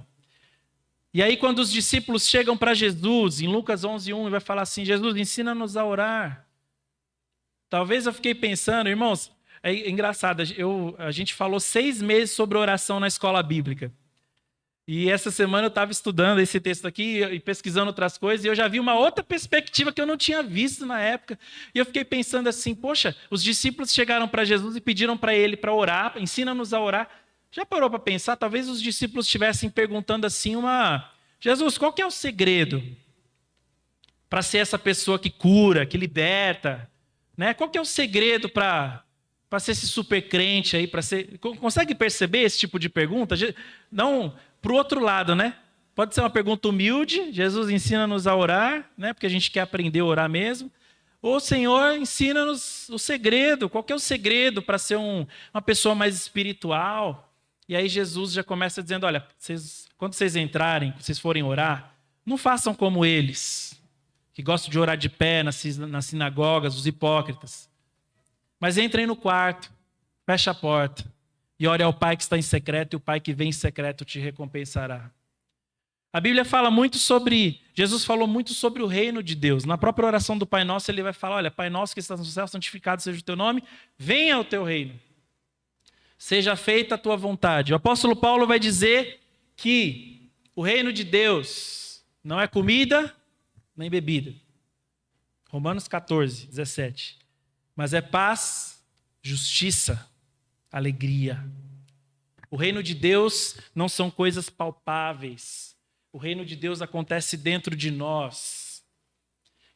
A: E aí quando os discípulos chegam para Jesus, em Lucas 11:1, ele vai falar assim, Jesus, ensina-nos a orar. Talvez eu fiquei pensando, irmãos, é engraçado, a gente falou 6 meses sobre oração na escola bíblica. E essa semana eu estava estudando esse texto aqui e pesquisando outras coisas, e eu já vi uma outra perspectiva que eu não tinha visto na época. E eu fiquei pensando assim, poxa, os discípulos chegaram para Jesus e pediram para ele para orar, ensina-nos a orar. Já parou para pensar? Talvez os discípulos estivessem perguntando assim, Jesus, qual que é o segredo para ser essa pessoa que cura, que liberta? Né? Qual que é o segredo para ser esse super crente aí? Consegue perceber esse tipo de pergunta? Não... Para o outro lado, né? Pode ser uma pergunta humilde, Jesus ensina-nos a orar, né? Porque a gente quer aprender a orar mesmo. Ou, Senhor, ensina-nos o segredo. Qual que é o segredo para ser uma pessoa mais espiritual? E aí Jesus já começa dizendo, olha, quando vocês entrarem, vocês forem orar, não façam como eles, que gostam de orar de pé nas sinagogas, os hipócritas. Mas entrem no quarto, fecha a porta. E ore ao Pai que está em secreto, e o Pai que vem em secreto te recompensará. A Bíblia fala muito Jesus falou muito sobre o reino de Deus. Na própria oração do Pai Nosso, ele vai falar, olha, Pai Nosso que estás no céu, santificado seja o teu nome, venha o teu reino. Seja feita a tua vontade. O apóstolo Paulo vai dizer que o reino de Deus não é comida nem bebida. Romanos 14:17. Mas é paz, justiça, alegria. O reino de Deus não são coisas palpáveis. O reino de Deus acontece dentro de nós.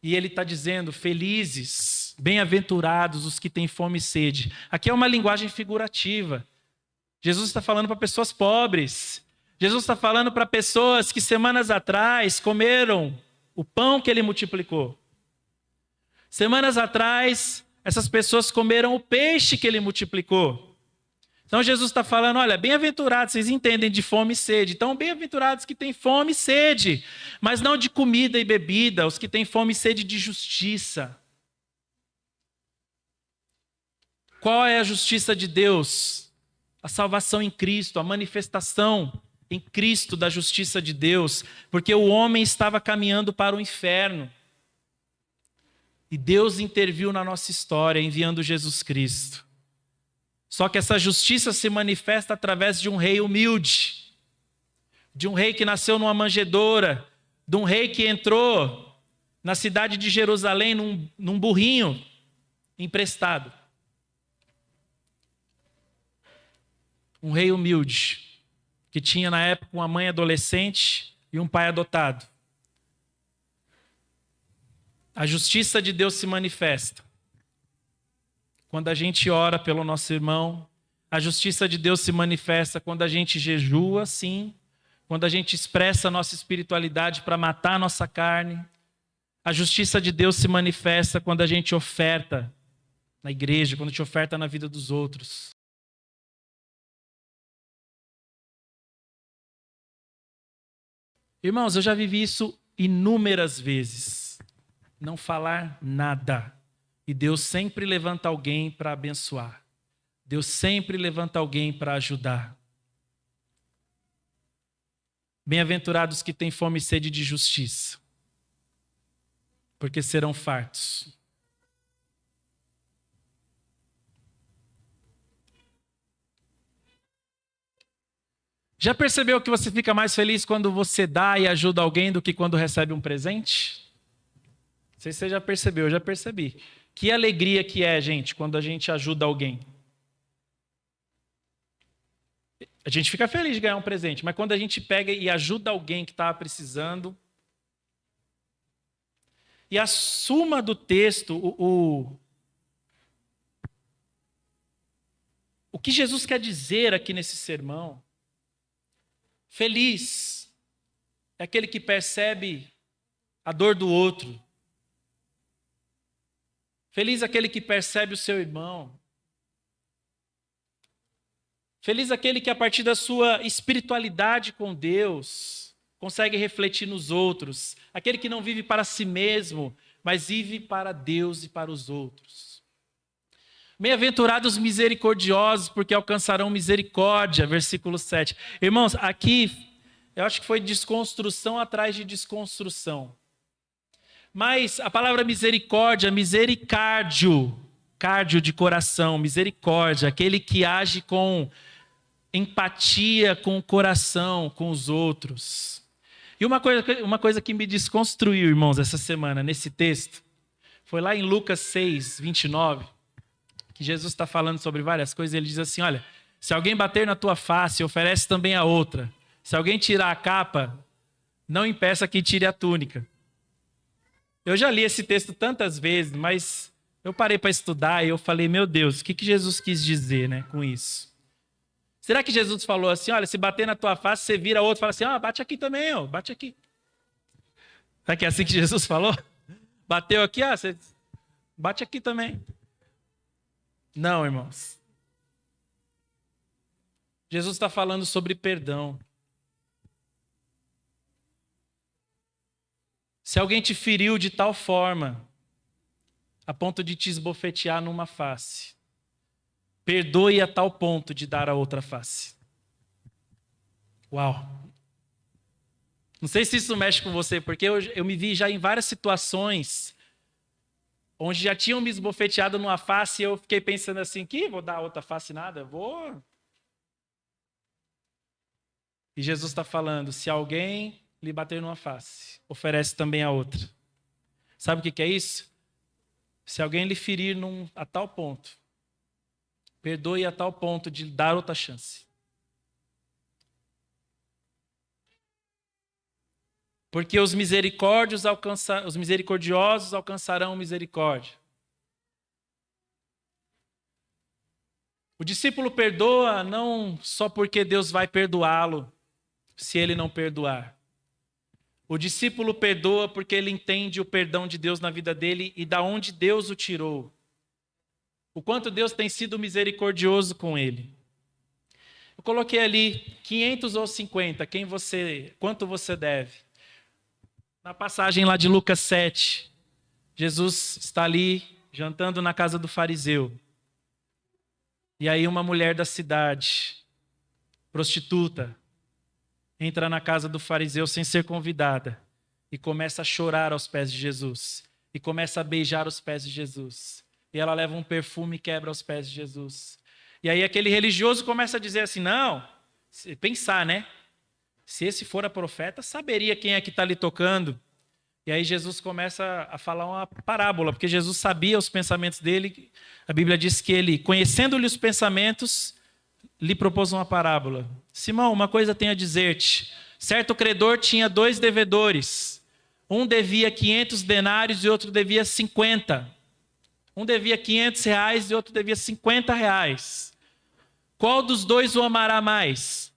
A: E ele está dizendo, felizes, bem-aventurados os que têm fome e sede. Aqui é uma linguagem figurativa. Jesus está falando para pessoas pobres. Jesus está falando para pessoas que semanas atrás comeram o pão que ele multiplicou. Semanas atrás, essas pessoas comeram o peixe que ele multiplicou. Então Jesus está falando, olha, bem-aventurados, vocês entendem de fome e sede. Então, bem-aventurados que têm fome e sede, mas não de comida e bebida, os que têm fome e sede de justiça. Qual é a justiça de Deus? A salvação em Cristo, a manifestação em Cristo da justiça de Deus, porque o homem estava caminhando para o inferno. E Deus interviu na nossa história, enviando Jesus Cristo. Só que essa justiça se manifesta através de um rei humilde, de um rei que nasceu numa manjedoura, de um rei que entrou na cidade de Jerusalém num burrinho emprestado. Um rei humilde, que tinha na época uma mãe adolescente e um pai adotado. A justiça de Deus se manifesta quando a gente ora pelo nosso irmão. A justiça de Deus se manifesta quando a gente jejua, sim. Quando a gente expressa a nossa espiritualidade para matar a nossa carne. A justiça de Deus se manifesta quando a gente oferta na igreja, quando a gente oferta na vida dos outros. Irmãos, eu já vivi isso inúmeras vezes. Não falar nada. E Deus sempre levanta alguém para abençoar. Deus sempre levanta alguém para ajudar. Bem-aventurados que têm fome e sede de justiça, porque serão fartos. Já percebeu que você fica mais feliz quando você dá e ajuda alguém do que quando recebe um presente? Não sei se você já percebeu, eu já percebi. Que alegria que é, gente, quando a gente ajuda alguém. A gente fica feliz de ganhar um presente, mas quando a gente pega e ajuda alguém que estava precisando. E a suma do texto, o que Jesus quer dizer aqui nesse sermão? Feliz é aquele que percebe a dor do outro. Feliz aquele que percebe o seu irmão. Feliz aquele que, a partir da sua espiritualidade com Deus, consegue refletir nos outros. Aquele que não vive para si mesmo, mas vive para Deus e para os outros. Bem-aventurados misericordiosos, porque alcançarão misericórdia. Versículo 7. Irmãos, aqui, eu acho que foi desconstrução atrás de desconstrução. Mas a palavra misericórdia, misericárdio, cárdio de coração, misericórdia, aquele que age com empatia com o coração, com os outros. E uma coisa que me desconstruiu, irmãos, essa semana, nesse texto, foi lá em Lucas 6, 29, que Jesus está falando sobre várias coisas, ele diz assim, olha, se alguém bater na tua face, oferece também a outra. Se alguém tirar a capa, não impeça que tire a túnica. Eu já li esse texto tantas vezes, mas eu parei para estudar e eu falei, meu Deus, o que Jesus quis dizer, né, com isso? Será que Jesus falou assim, olha, se bater na tua face, você vira outro e fala assim, bate aqui também, bate aqui. Será que é assim que Jesus falou? Bateu aqui, você bate aqui também. Não, irmãos. Jesus está falando sobre perdão. Se alguém te feriu de tal forma, a ponto de te esbofetear numa face, perdoe a tal ponto de dar a outra face. Uau! Não sei se isso mexe com você, porque eu me vi já em várias situações onde já tinham me esbofeteado numa face e eu fiquei pensando assim, vou dar a outra face nada? Vou. E Jesus está falando, se alguém lhe bater numa face, oferece também a outra. Sabe o que é isso? Se alguém lhe ferir a tal ponto, perdoe a tal ponto de dar outra chance. Porque os misericordiosos alcançarão misericórdia. O discípulo perdoa não só porque Deus vai perdoá-lo, se ele não perdoar. O discípulo perdoa porque ele entende o perdão de Deus na vida dele e da onde Deus o tirou. O quanto Deus tem sido misericordioso com ele. Eu coloquei ali 500 ou 50, quanto você deve. Na passagem lá de Lucas 7, Jesus está ali jantando na casa do fariseu. E aí uma mulher da cidade, prostituta, entra na casa do fariseu sem ser convidada e começa a chorar aos pés de Jesus. E começa a beijar os pés de Jesus. E ela leva um perfume e quebra aos pés de Jesus. E aí aquele religioso começa a dizer assim, não, pensar, né? Se esse for a profeta, saberia quem é que está ali tocando. E aí Jesus começa a falar uma parábola, porque Jesus sabia os pensamentos dele. A Bíblia diz que ele, conhecendo-lhe os pensamentos, lhe propôs uma parábola. Simão, uma coisa tenho a dizer-te. Certo credor tinha 2 devedores. Um devia 500 denários e outro devia 50. Um devia 500 reais e outro devia 50 reais. Qual dos 2 o amará mais?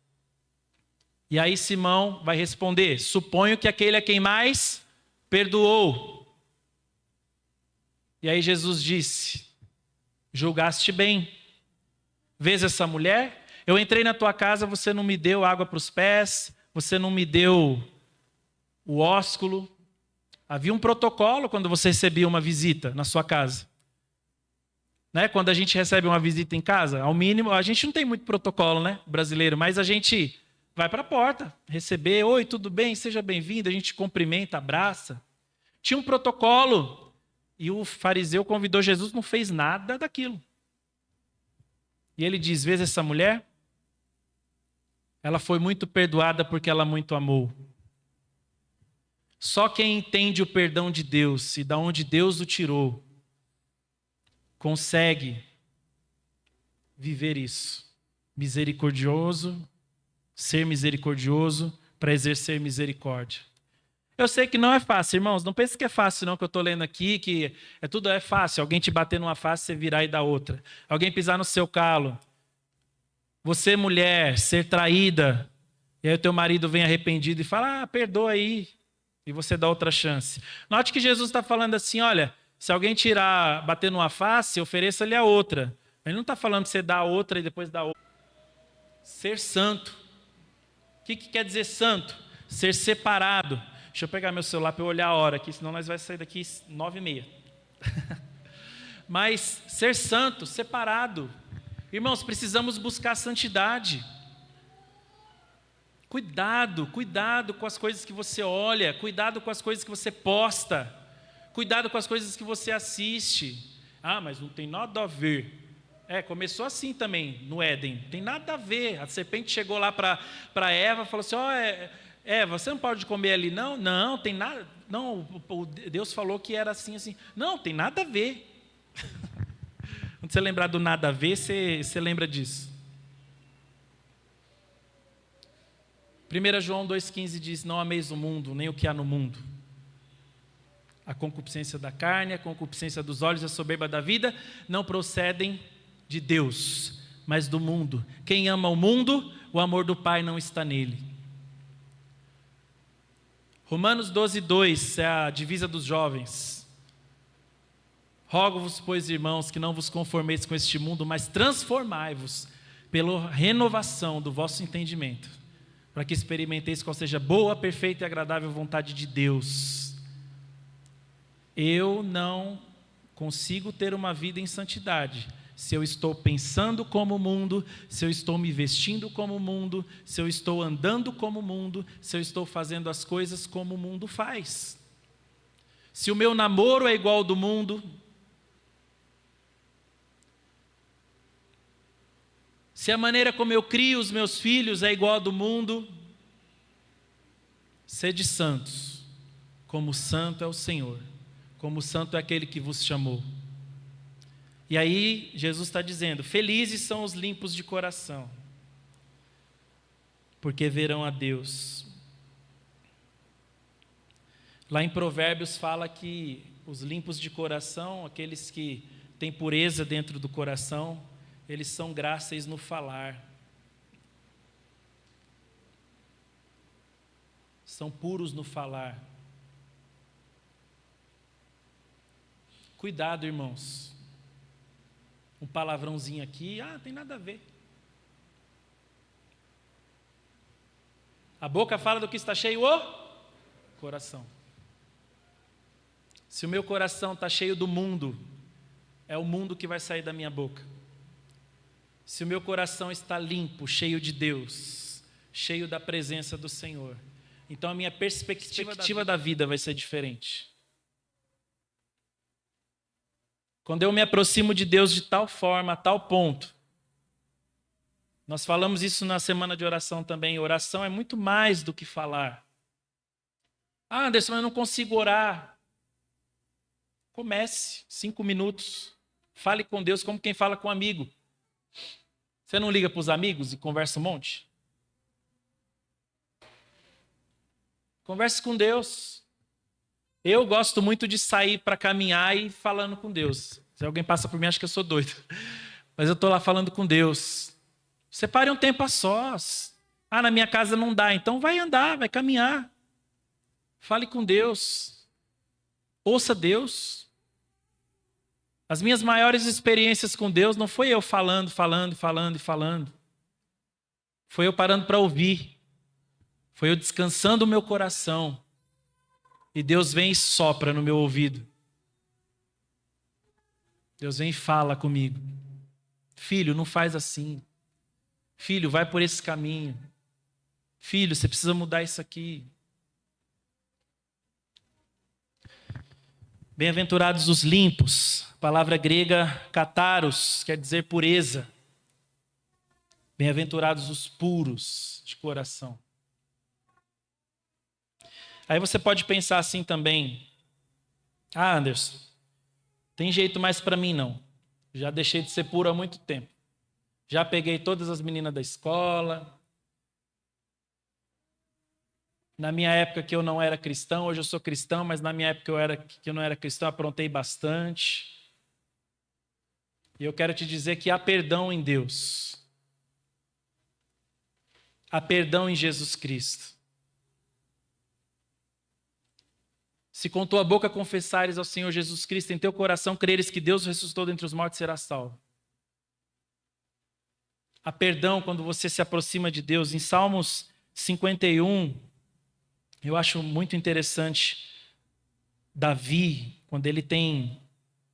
A: E aí Simão vai responder, suponho que aquele a quem mais perdoou. E aí Jesus disse, julgaste bem. Vês essa mulher? Eu entrei na tua casa, você não me deu água para os pés, você não me deu o ósculo. Havia um protocolo quando você recebia uma visita na sua casa. Né? Quando a gente recebe uma visita em casa, ao mínimo, a gente não tem muito protocolo, né, brasileiro, mas a gente vai para a porta, receber, oi, tudo bem, seja bem-vindo, a gente cumprimenta, abraça. Tinha um protocolo e o fariseu convidou Jesus, não fez nada daquilo. E ele diz, vês essa mulher? Ela foi muito perdoada porque ela muito amou. Só quem entende o perdão de Deus e da onde Deus o tirou, consegue viver isso. Ser misericordioso para exercer misericórdia. Eu sei que não é fácil, irmãos. Não pense que é fácil, não, que eu estou lendo aqui, que tudo é fácil. Alguém te bater numa face, você virar e dar outra. Alguém pisar no seu calo. Você, mulher, ser traída, e aí o teu marido vem arrependido e fala, perdoa aí, e você dá outra chance. Note que Jesus está falando assim, olha, se alguém bater numa face, ofereça-lhe a outra. Ele não está falando de você dar a outra e depois dar a outra. Ser santo. O que quer dizer santo? Ser separado. Deixa eu pegar meu celular para eu olhar a hora aqui, senão nós vamos sair daqui 9h30. Mas ser santo, separado. Irmãos, precisamos buscar a santidade. Cuidado com as coisas que você olha, cuidado com as coisas que você posta, cuidado com as coisas que você assiste. Ah, mas não tem nada a ver. Começou assim também no Éden, não tem nada a ver. A serpente chegou lá para Eva e falou assim, Eva, você não pode comer ali, não? Não, tem nada, não, Deus falou que era assim, assim. Não, tem nada a ver. Quando você lembrar do nada a ver, você lembra disso. 1 João 2,15 diz, não ameis o mundo, nem o que há no mundo. A concupiscência da carne, a concupiscência dos olhos e a soberba da vida não procedem de Deus, mas do mundo. Quem ama o mundo, o amor do Pai não está nele. Romanos 12,2 é a divisa dos jovens. Rogo-vos, pois, irmãos, que não vos conformeis com este mundo, mas transformai-vos pela renovação do vosso entendimento, para que experimenteis qual seja a boa, perfeita e agradável vontade de Deus. Eu não consigo ter uma vida em santidade se eu estou pensando como o mundo, se eu estou me vestindo como o mundo, se eu estou andando como o mundo, se eu estou fazendo as coisas como o mundo faz. Se o meu namoro é igual ao do mundo, se a maneira como eu crio os meus filhos é igual ao do mundo, sede santos, como santo é o Senhor, como santo é aquele que vos chamou. E aí Jesus está dizendo, felizes são os limpos de coração, porque verão a Deus. Lá em Provérbios fala que os limpos de coração, aqueles que têm pureza dentro do coração, eles são gráceis no falar. São puros no falar. Cuidado, irmãos. Um palavrãozinho aqui, tem nada a ver. A boca fala do que está cheio o coração. Se o meu coração está cheio do mundo, é o mundo que vai sair da minha boca. Se o meu coração está limpo, cheio de Deus, cheio da presença do Senhor, então a minha perspectiva da vida vai ser diferente. Quando eu me aproximo de Deus de tal forma, a tal ponto, nós falamos isso na semana de oração também, oração é muito mais do que falar. Anderson, eu não consigo orar. Comece, 5 minutos, fale com Deus como quem fala com um amigo. Você não liga para os amigos e conversa um monte? Converse com Deus. Eu gosto muito de sair para caminhar e falando com Deus. Se alguém passa por mim, acha que eu sou doido. Mas eu estou lá falando com Deus. Separe um tempo a sós. Na minha casa não dá, então vai andar, vai caminhar. Fale com Deus. Ouça Deus. As minhas maiores experiências com Deus não foi eu falando. Foi eu parando para ouvir. Foi eu descansando o meu coração. E Deus vem e sopra no meu ouvido. Deus vem e fala comigo. Filho, não faz assim. Filho, vai por esse caminho. Filho, você precisa mudar isso aqui. Bem-aventurados os limpos. A palavra grega kataros quer dizer pureza. Bem-aventurados os puros de coração. Aí você pode pensar assim também. Anderson, tem jeito mais para mim não. Já deixei de ser puro há muito tempo. Já peguei todas as meninas da escola. Na minha época que eu não era cristão, hoje eu sou cristão, mas na minha época que eu não era cristão, aprontei bastante. E eu quero te dizer que há perdão em Deus. Há perdão em Jesus Cristo. Se com tua boca confessares ao Senhor Jesus Cristo, em teu coração creres que Deus ressuscitou dentre os mortos, serás salvo. Há perdão quando você se aproxima de Deus. Em Salmos 51, eu acho muito interessante Davi, quando ele tem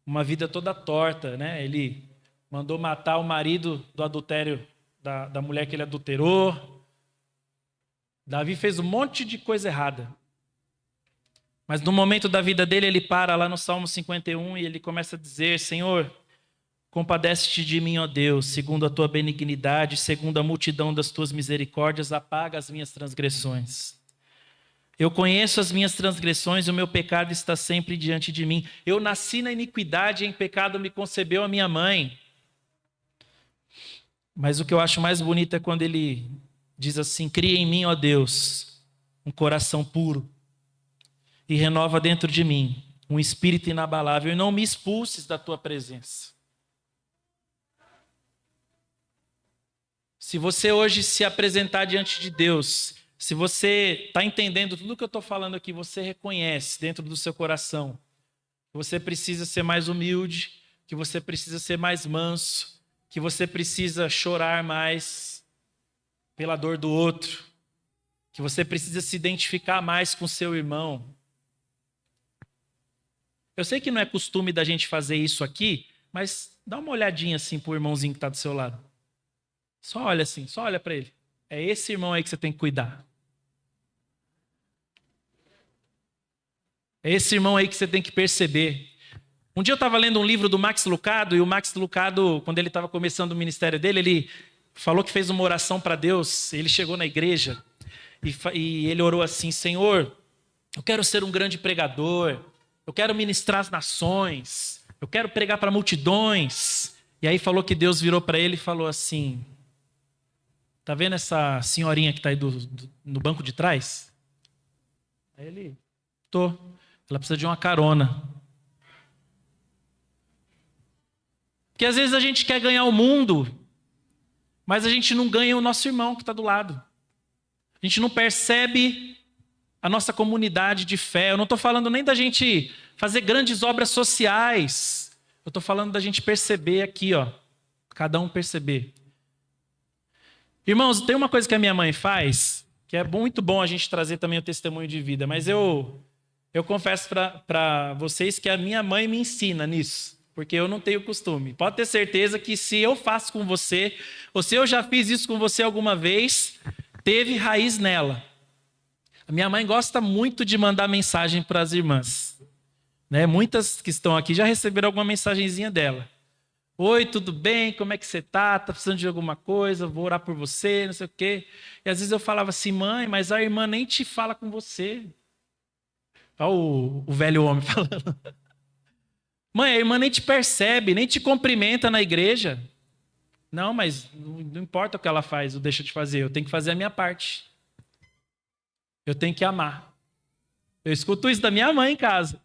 A: uma vida toda torta, né? Ele mandou matar o marido do adultério da mulher que ele adulterou. Davi fez um monte de coisa errada. Mas no momento da vida dele, ele para lá no Salmo 51 e ele começa a dizer: Senhor, compadece-te de mim, ó Deus, segundo a tua benignidade, segundo a multidão das tuas misericórdias, apaga as minhas transgressões. Eu conheço as minhas transgressões e o meu pecado está sempre diante de mim. Eu nasci na iniquidade e em pecado me concebeu a minha mãe. Mas o que eu acho mais bonito é quando ele diz assim: cria em mim, ó Deus, um coração puro e renova dentro de mim um espírito inabalável e não me expulses da tua presença. Se você hoje se apresentar diante de Deus, se você está entendendo tudo o que eu estou falando aqui, você reconhece dentro do seu coração que você precisa ser mais humilde, que você precisa ser mais manso, que você precisa chorar mais pela dor do outro, que você precisa se identificar mais com seu irmão. Eu sei que não é costume da gente fazer isso aqui, mas dá uma olhadinha assim pro irmãozinho que está do seu lado. Só olha assim, só olha para ele. É esse irmão aí que você tem que cuidar. É esse irmão aí que você tem que perceber. Um dia eu estava lendo um livro do Max Lucado, e o Max Lucado, quando ele estava começando o ministério dele, ele falou que fez uma oração para Deus. Ele chegou na igreja e ele orou assim: Senhor, eu quero ser um grande pregador, eu quero ministrar as nações, eu quero pregar para multidões. E aí falou que Deus virou para ele e falou assim: tá vendo essa senhorinha que está aí no banco de trás? Aí ele Tô. Ela precisa de uma carona. Porque às vezes a gente quer ganhar o mundo, mas a gente não ganha o nosso irmão que está do lado. A gente não percebe a nossa comunidade de fé. Eu não estou falando nem da gente fazer grandes obras sociais. Eu estou falando da gente perceber aqui, ó. Cada um perceber. Irmãos, tem uma coisa que a minha mãe faz, que é muito bom a gente trazer também o testemunho de vida, mas eu confesso para vocês que a minha mãe me ensina nisso, porque eu não tenho costume. Pode ter certeza que se eu faço com você, ou se eu já fiz isso com você alguma vez, teve raiz nela. A minha mãe gosta muito de mandar mensagem para as irmãs. Né? Muitas que estão aqui já receberam alguma mensagenzinha dela. Oi, tudo bem? Como é que você está? Está precisando de alguma coisa? Vou orar por você, não sei o quê. E às vezes eu falava assim, mãe, mas a irmã nem te fala com você. Olha o velho homem falando. Mãe, a irmã nem te percebe, nem te cumprimenta na igreja. Não, mas não importa o que ela faz ou deixa de fazer, eu tenho que fazer a minha parte. Eu tenho que amar. Eu escuto isso da minha mãe em casa.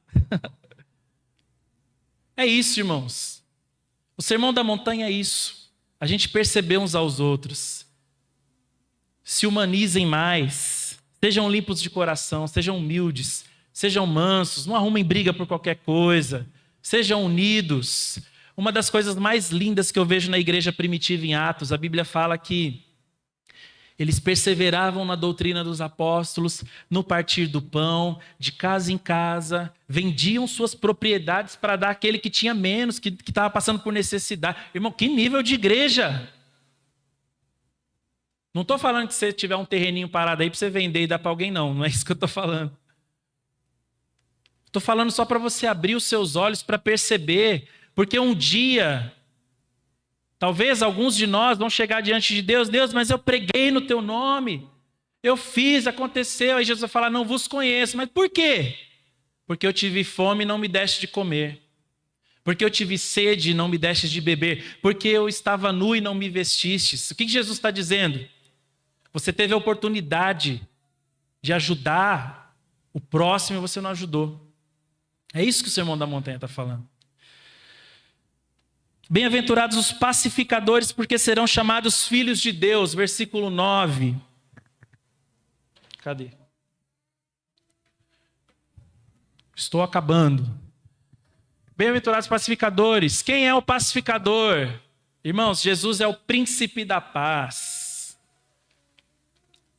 A: É isso, irmãos. O Sermão da Montanha é isso. A gente perceber uns aos outros. Se humanizem mais. Sejam limpos de coração, sejam humildes, sejam mansos, não arrumem briga por qualquer coisa. Sejam unidos. Uma das coisas mais lindas que eu vejo na igreja primitiva em Atos, a Bíblia fala que eles perseveravam na doutrina dos apóstolos, no partir do pão, de casa em casa, vendiam suas propriedades para dar àquele que tinha menos, que estava passando por necessidade. Irmão, que nível de igreja! Não estou falando que você tiver um terreninho parado aí para você vender e dar para alguém, não. Não é isso que eu estou falando. Estou falando só para você abrir os seus olhos para perceber, porque um dia... Talvez alguns de nós vão chegar diante de Deus, Deus, mas eu preguei no teu nome, eu fiz, aconteceu. Aí Jesus vai falar, não vos conheço. Mas por quê? Porque eu tive fome e não me deste de comer. Porque eu tive sede e não me deste de beber. Porque eu estava nu e não me vestistes. O que Jesus está dizendo? Você teve a oportunidade de ajudar o próximo e você não ajudou. É isso que o Sermão da Montanha está falando. Bem-aventurados os pacificadores, porque serão chamados filhos de Deus. Versículo 9. Cadê? Estou acabando. Bem-aventurados pacificadores. Quem é o pacificador? Irmãos, Jesus é o príncipe da paz.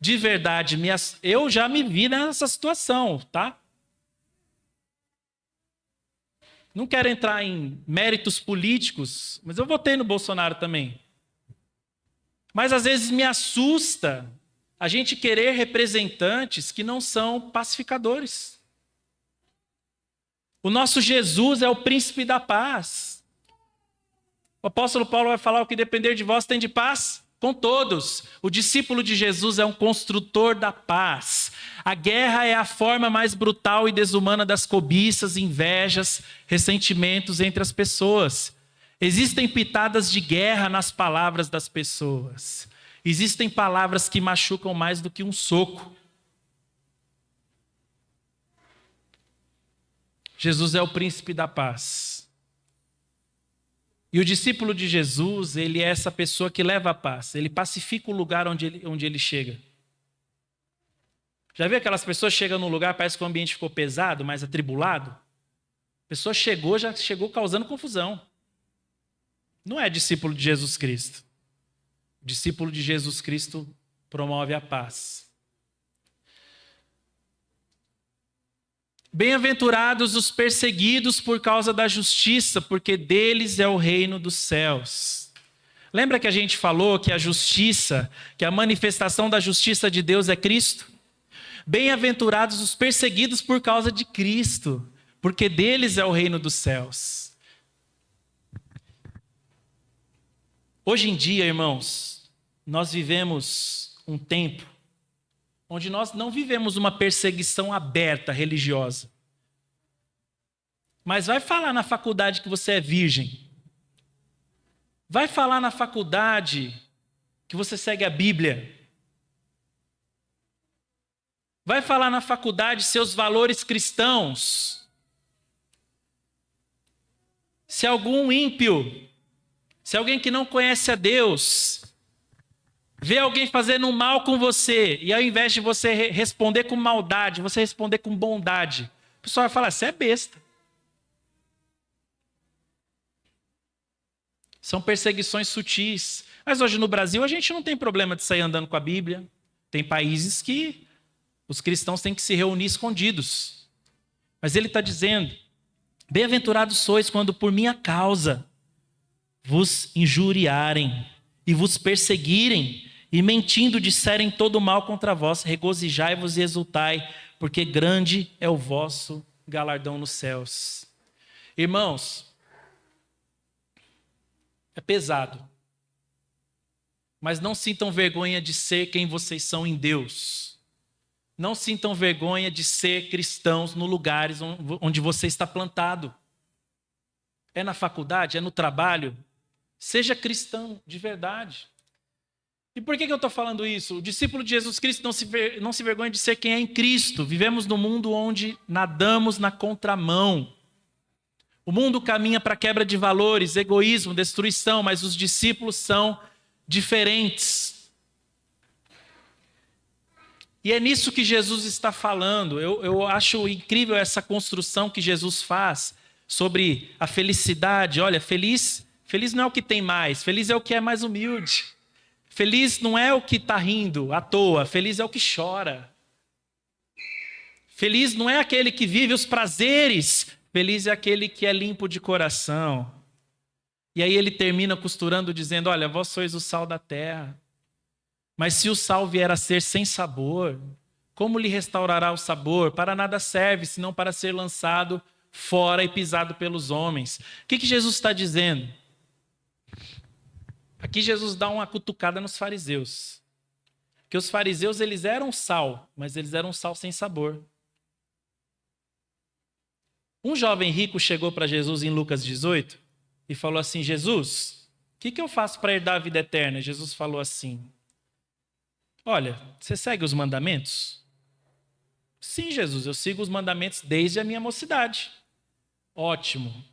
A: De verdade, eu já me vi nessa situação, tá? Não quero entrar em méritos políticos, mas eu votei no Bolsonaro também. Mas às vezes me assusta a gente querer representantes que não são pacificadores. O nosso Jesus é o príncipe da paz. O apóstolo Paulo vai falar, o que depender de vós tem de paz com todos. O discípulo de Jesus é um construtor da paz. A guerra é a forma mais brutal e desumana das cobiças, invejas, ressentimentos entre as pessoas. Existem pitadas de guerra nas palavras das pessoas. Existem palavras que machucam mais do que um soco. Jesus é o príncipe da paz. E o discípulo de Jesus, ele é essa pessoa que leva a paz. Ele pacifica o lugar onde ele chega. Já viu aquelas pessoas que chegam num lugar, parece que o ambiente ficou pesado, mais atribulado? A pessoa já chegou causando confusão. Não é discípulo de Jesus Cristo. O discípulo de Jesus Cristo promove a paz. Bem-aventurados os perseguidos por causa da justiça, porque deles é o reino dos céus. Lembra que a gente falou que a justiça, que a manifestação da justiça de Deus é Cristo? Bem-aventurados os perseguidos por causa de Cristo, porque deles é o reino dos céus. Hoje em dia, irmãos, nós vivemos um tempo onde nós não vivemos uma perseguição aberta religiosa. Mas vai falar na faculdade que você é virgem. Vai falar na faculdade que você segue a Bíblia. Vai falar na faculdade seus valores cristãos. Se algum ímpio, se alguém que não conhece a Deus, vê alguém fazendo um mal com você, e ao invés de você responder com maldade, você responder com bondade, o pessoal vai falar, você é besta. São perseguições sutis. Mas hoje no Brasil a gente não tem problema de sair andando com a Bíblia. Tem países que os cristãos têm que se reunir escondidos. Mas ele está dizendo, bem-aventurados sois quando por minha causa vos injuriarem e vos perseguirem e mentindo disserem todo mal contra vós, regozijai-vos e exultai, porque grande é o vosso galardão nos céus. Irmãos, é pesado, mas não sintam vergonha de ser quem vocês são em Deus. Não sintam vergonha de ser cristãos no lugares onde você está plantado. É na faculdade, é no trabalho. Seja cristão de verdade. E por que eu estou falando isso? O discípulo de Jesus Cristo não se vergonha de ser quem é em Cristo. Vivemos num mundo onde nadamos na contramão. O mundo caminha para quebra de valores, egoísmo, destruição, mas os discípulos são diferentes. E é nisso que Jesus está falando. Eu acho incrível essa construção que Jesus faz sobre a felicidade. Olha, feliz não é o que tem mais, feliz é o que é mais humilde. Feliz não é o que está rindo à toa, feliz é o que chora. Feliz não é aquele que vive os prazeres, feliz é aquele que é limpo de coração. E aí ele termina costurando dizendo, olha, vós sois o sal da terra. Mas se o sal vier a ser sem sabor, como lhe restaurará o sabor? Para nada serve, senão para ser lançado fora e pisado pelos homens. O que Jesus está dizendo? Aqui Jesus dá uma cutucada nos fariseus. Que os fariseus, eles eram sal, mas eles eram sal sem sabor. Um jovem rico chegou para Jesus em Lucas 18 e falou assim, Jesus, o que eu faço para herdar a vida eterna? Jesus falou assim, olha, você segue os mandamentos? Sim, Jesus, eu sigo os mandamentos desde a minha mocidade. Ótimo.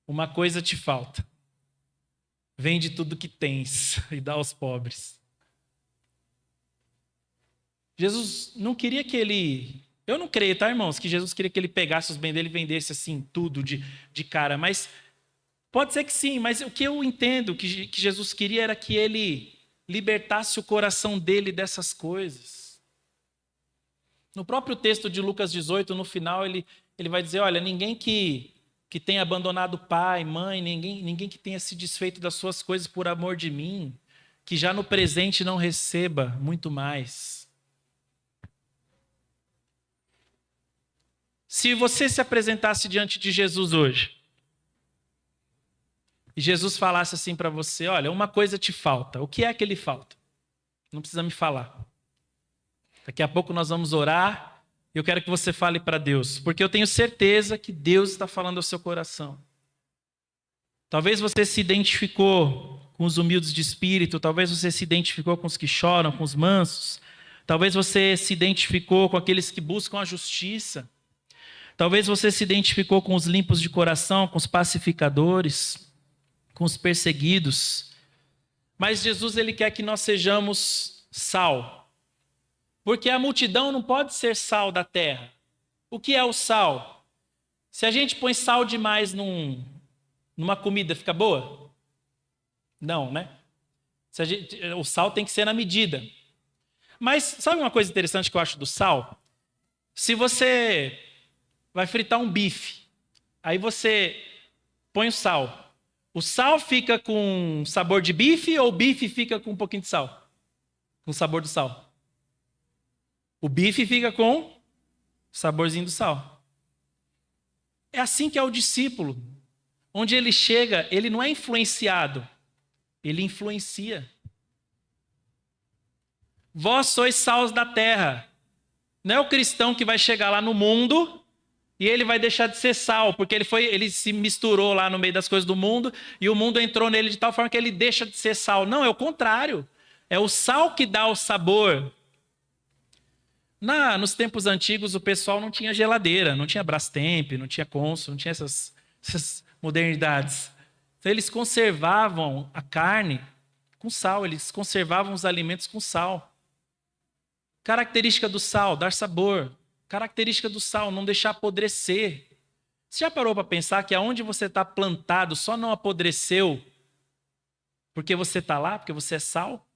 A: Uma coisa te falta. Vende tudo que tens e dá aos pobres. Jesus não queria que ele... Eu não creio, tá, irmãos? Que Jesus queria que ele pegasse os bens dele e vendesse assim tudo de cara. Mas pode ser que sim, mas o que eu entendo que Jesus queria era que ele libertasse o coração dele dessas coisas. No próprio texto de Lucas 18, no final, ele vai dizer, olha, ninguém que tenha abandonado pai, mãe, ninguém que tenha se desfeito das suas coisas por amor de mim, que já no presente não receba muito mais. Se você se apresentasse diante de Jesus hoje, e Jesus falasse assim para você, olha, uma coisa te falta. O que é que lhe falta? Não precisa me falar. Daqui a pouco nós vamos orar e eu quero que você fale para Deus, porque eu tenho certeza que Deus está falando ao seu coração. Talvez você se identificou com os humildes de espírito, talvez você se identificou com os que choram, com os mansos, talvez você se identificou com aqueles que buscam a justiça, talvez você se identificou com os limpos de coração, com os pacificadores, com os perseguidos. Mas Jesus, ele quer que nós sejamos sal. Porque a multidão não pode ser sal da terra. O que é o sal? Se a gente põe sal demais numa comida, fica boa? Não, né? O sal tem que ser na medida. Mas sabe uma coisa interessante que eu acho do sal? Se você vai fritar um bife, aí você põe o sal fica com sabor de bife ou o bife fica com um pouquinho de sal? Com o sabor do sal. O bife fica com o saborzinho do sal. É assim que é o discípulo. Onde ele chega, ele não é influenciado, ele influencia. Vós sois sal da terra. Não é o cristão que vai chegar lá no mundo e ele vai deixar de ser sal, porque ele se misturou lá no meio das coisas do mundo e o mundo entrou nele de tal forma que ele deixa de ser sal. Não, é o contrário. É o sal que dá o sabor. Nos tempos antigos, o pessoal não tinha geladeira, não tinha Brastemp, não tinha Consul, não tinha essas modernidades. Então, eles conservavam a carne com sal, eles conservavam os alimentos com sal. Característica do sal, dar sabor. Característica do sal, não deixar apodrecer. Você já parou para pensar que aonde você está plantado só não apodreceu porque você está lá, porque você é sal?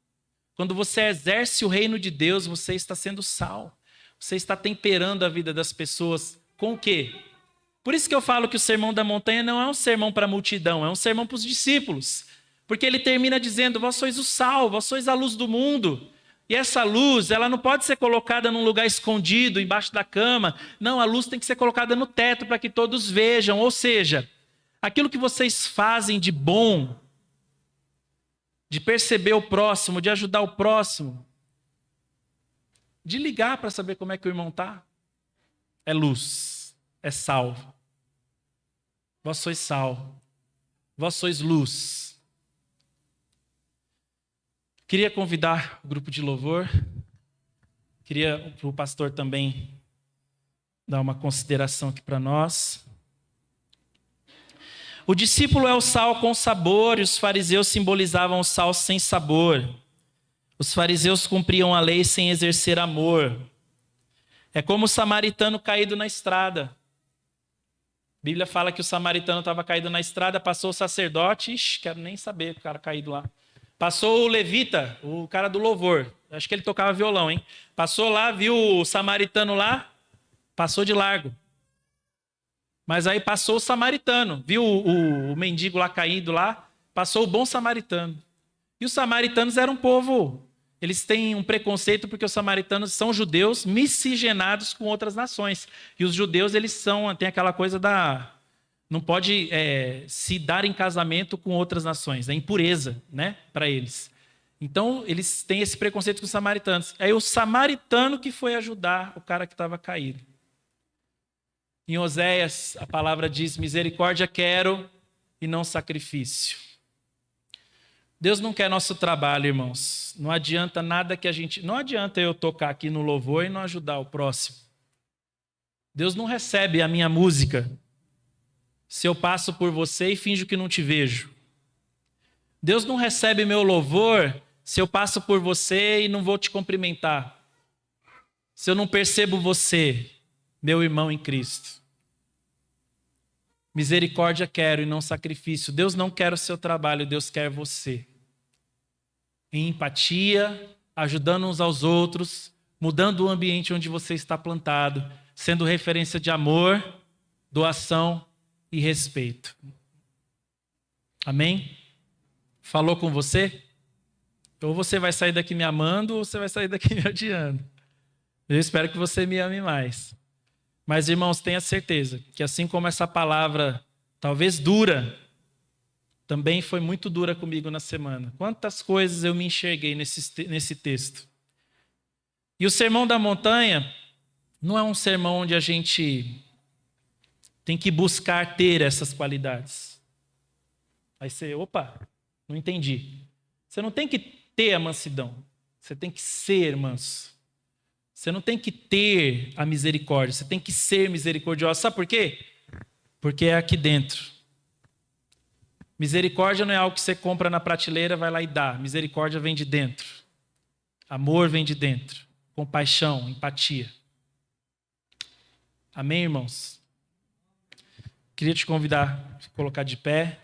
A: Quando você exerce o reino de Deus, você está sendo sal. Você está temperando a vida das pessoas com o quê? Por isso que eu falo que o Sermão da Montanha não é um sermão para a multidão, é um sermão para os discípulos. Porque ele termina dizendo, vós sois o sal, vós sois a luz do mundo. E essa luz, ela não pode ser colocada num lugar escondido, embaixo da cama. Não, a luz tem que ser colocada no teto para que todos vejam. Ou seja, aquilo que vocês fazem de bom, de perceber o próximo, de ajudar o próximo, de ligar para saber como é que o irmão está, é luz, é sal. Vós sois sal, vós sois luz. Queria convidar o grupo de louvor, queria o pastor também dar uma consideração aqui para nós. O discípulo é o sal com sabor e os fariseus simbolizavam o sal sem sabor. Os fariseus cumpriam a lei sem exercer amor. É como o samaritano caído na estrada. A Bíblia fala que o samaritano estava caído na estrada, passou o sacerdote, quero nem saber o cara caído lá. Passou o levita, o cara do louvor, acho que ele tocava violão, hein? Passou lá, viu o samaritano lá, passou de largo. Mas aí passou o samaritano, viu o mendigo lá caído lá, passou o bom samaritano. E os samaritanos eram um povo, eles têm um preconceito porque os samaritanos são judeus miscigenados com outras nações. E os judeus, eles têm aquela coisa não pode se dar em casamento com outras nações, é impureza, né, para eles. Então, eles têm esse preconceito com os samaritanos. Aí o samaritano que foi ajudar o cara que estava caído. Em Oséias, a palavra diz, misericórdia quero e não sacrifício. Deus não quer nosso trabalho, irmãos. Não adianta nada que não adianta eu tocar aqui no louvor e não ajudar o próximo. Deus não recebe a minha música se eu passo por você e finjo que não te vejo. Deus não recebe meu louvor se eu passo por você e não vou te cumprimentar. Se eu não percebo você, meu irmão em Cristo. Misericórdia quero e não sacrifício. Deus não quer o seu trabalho, Deus quer você. Em empatia, ajudando uns aos outros, mudando o ambiente onde você está plantado, sendo referência de amor, doação e respeito. Amém? Falou com você? Ou você vai sair daqui me amando, ou você vai sair daqui me odiando. Eu espero que você me ame mais. Mas, irmãos, tenha certeza que assim como essa palavra, talvez dura, também foi muito dura comigo na semana. Quantas coisas eu me enxerguei nesse texto. E o Sermão da Montanha não é um sermão onde a gente tem que buscar ter essas qualidades. Aí você, não entendi. Você não tem que ter a mansidão, você tem que ser manso. Você não tem que ter a misericórdia, você tem que ser misericordioso. Sabe por quê? Porque é aqui dentro. Misericórdia não é algo que você compra na prateleira, vai lá e dá. Misericórdia vem de dentro. Amor vem de dentro. Compaixão, empatia. Amém, irmãos? Queria te convidar a colocar de pé.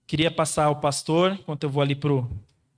A: Queria passar ao pastor, enquanto eu vou ali para o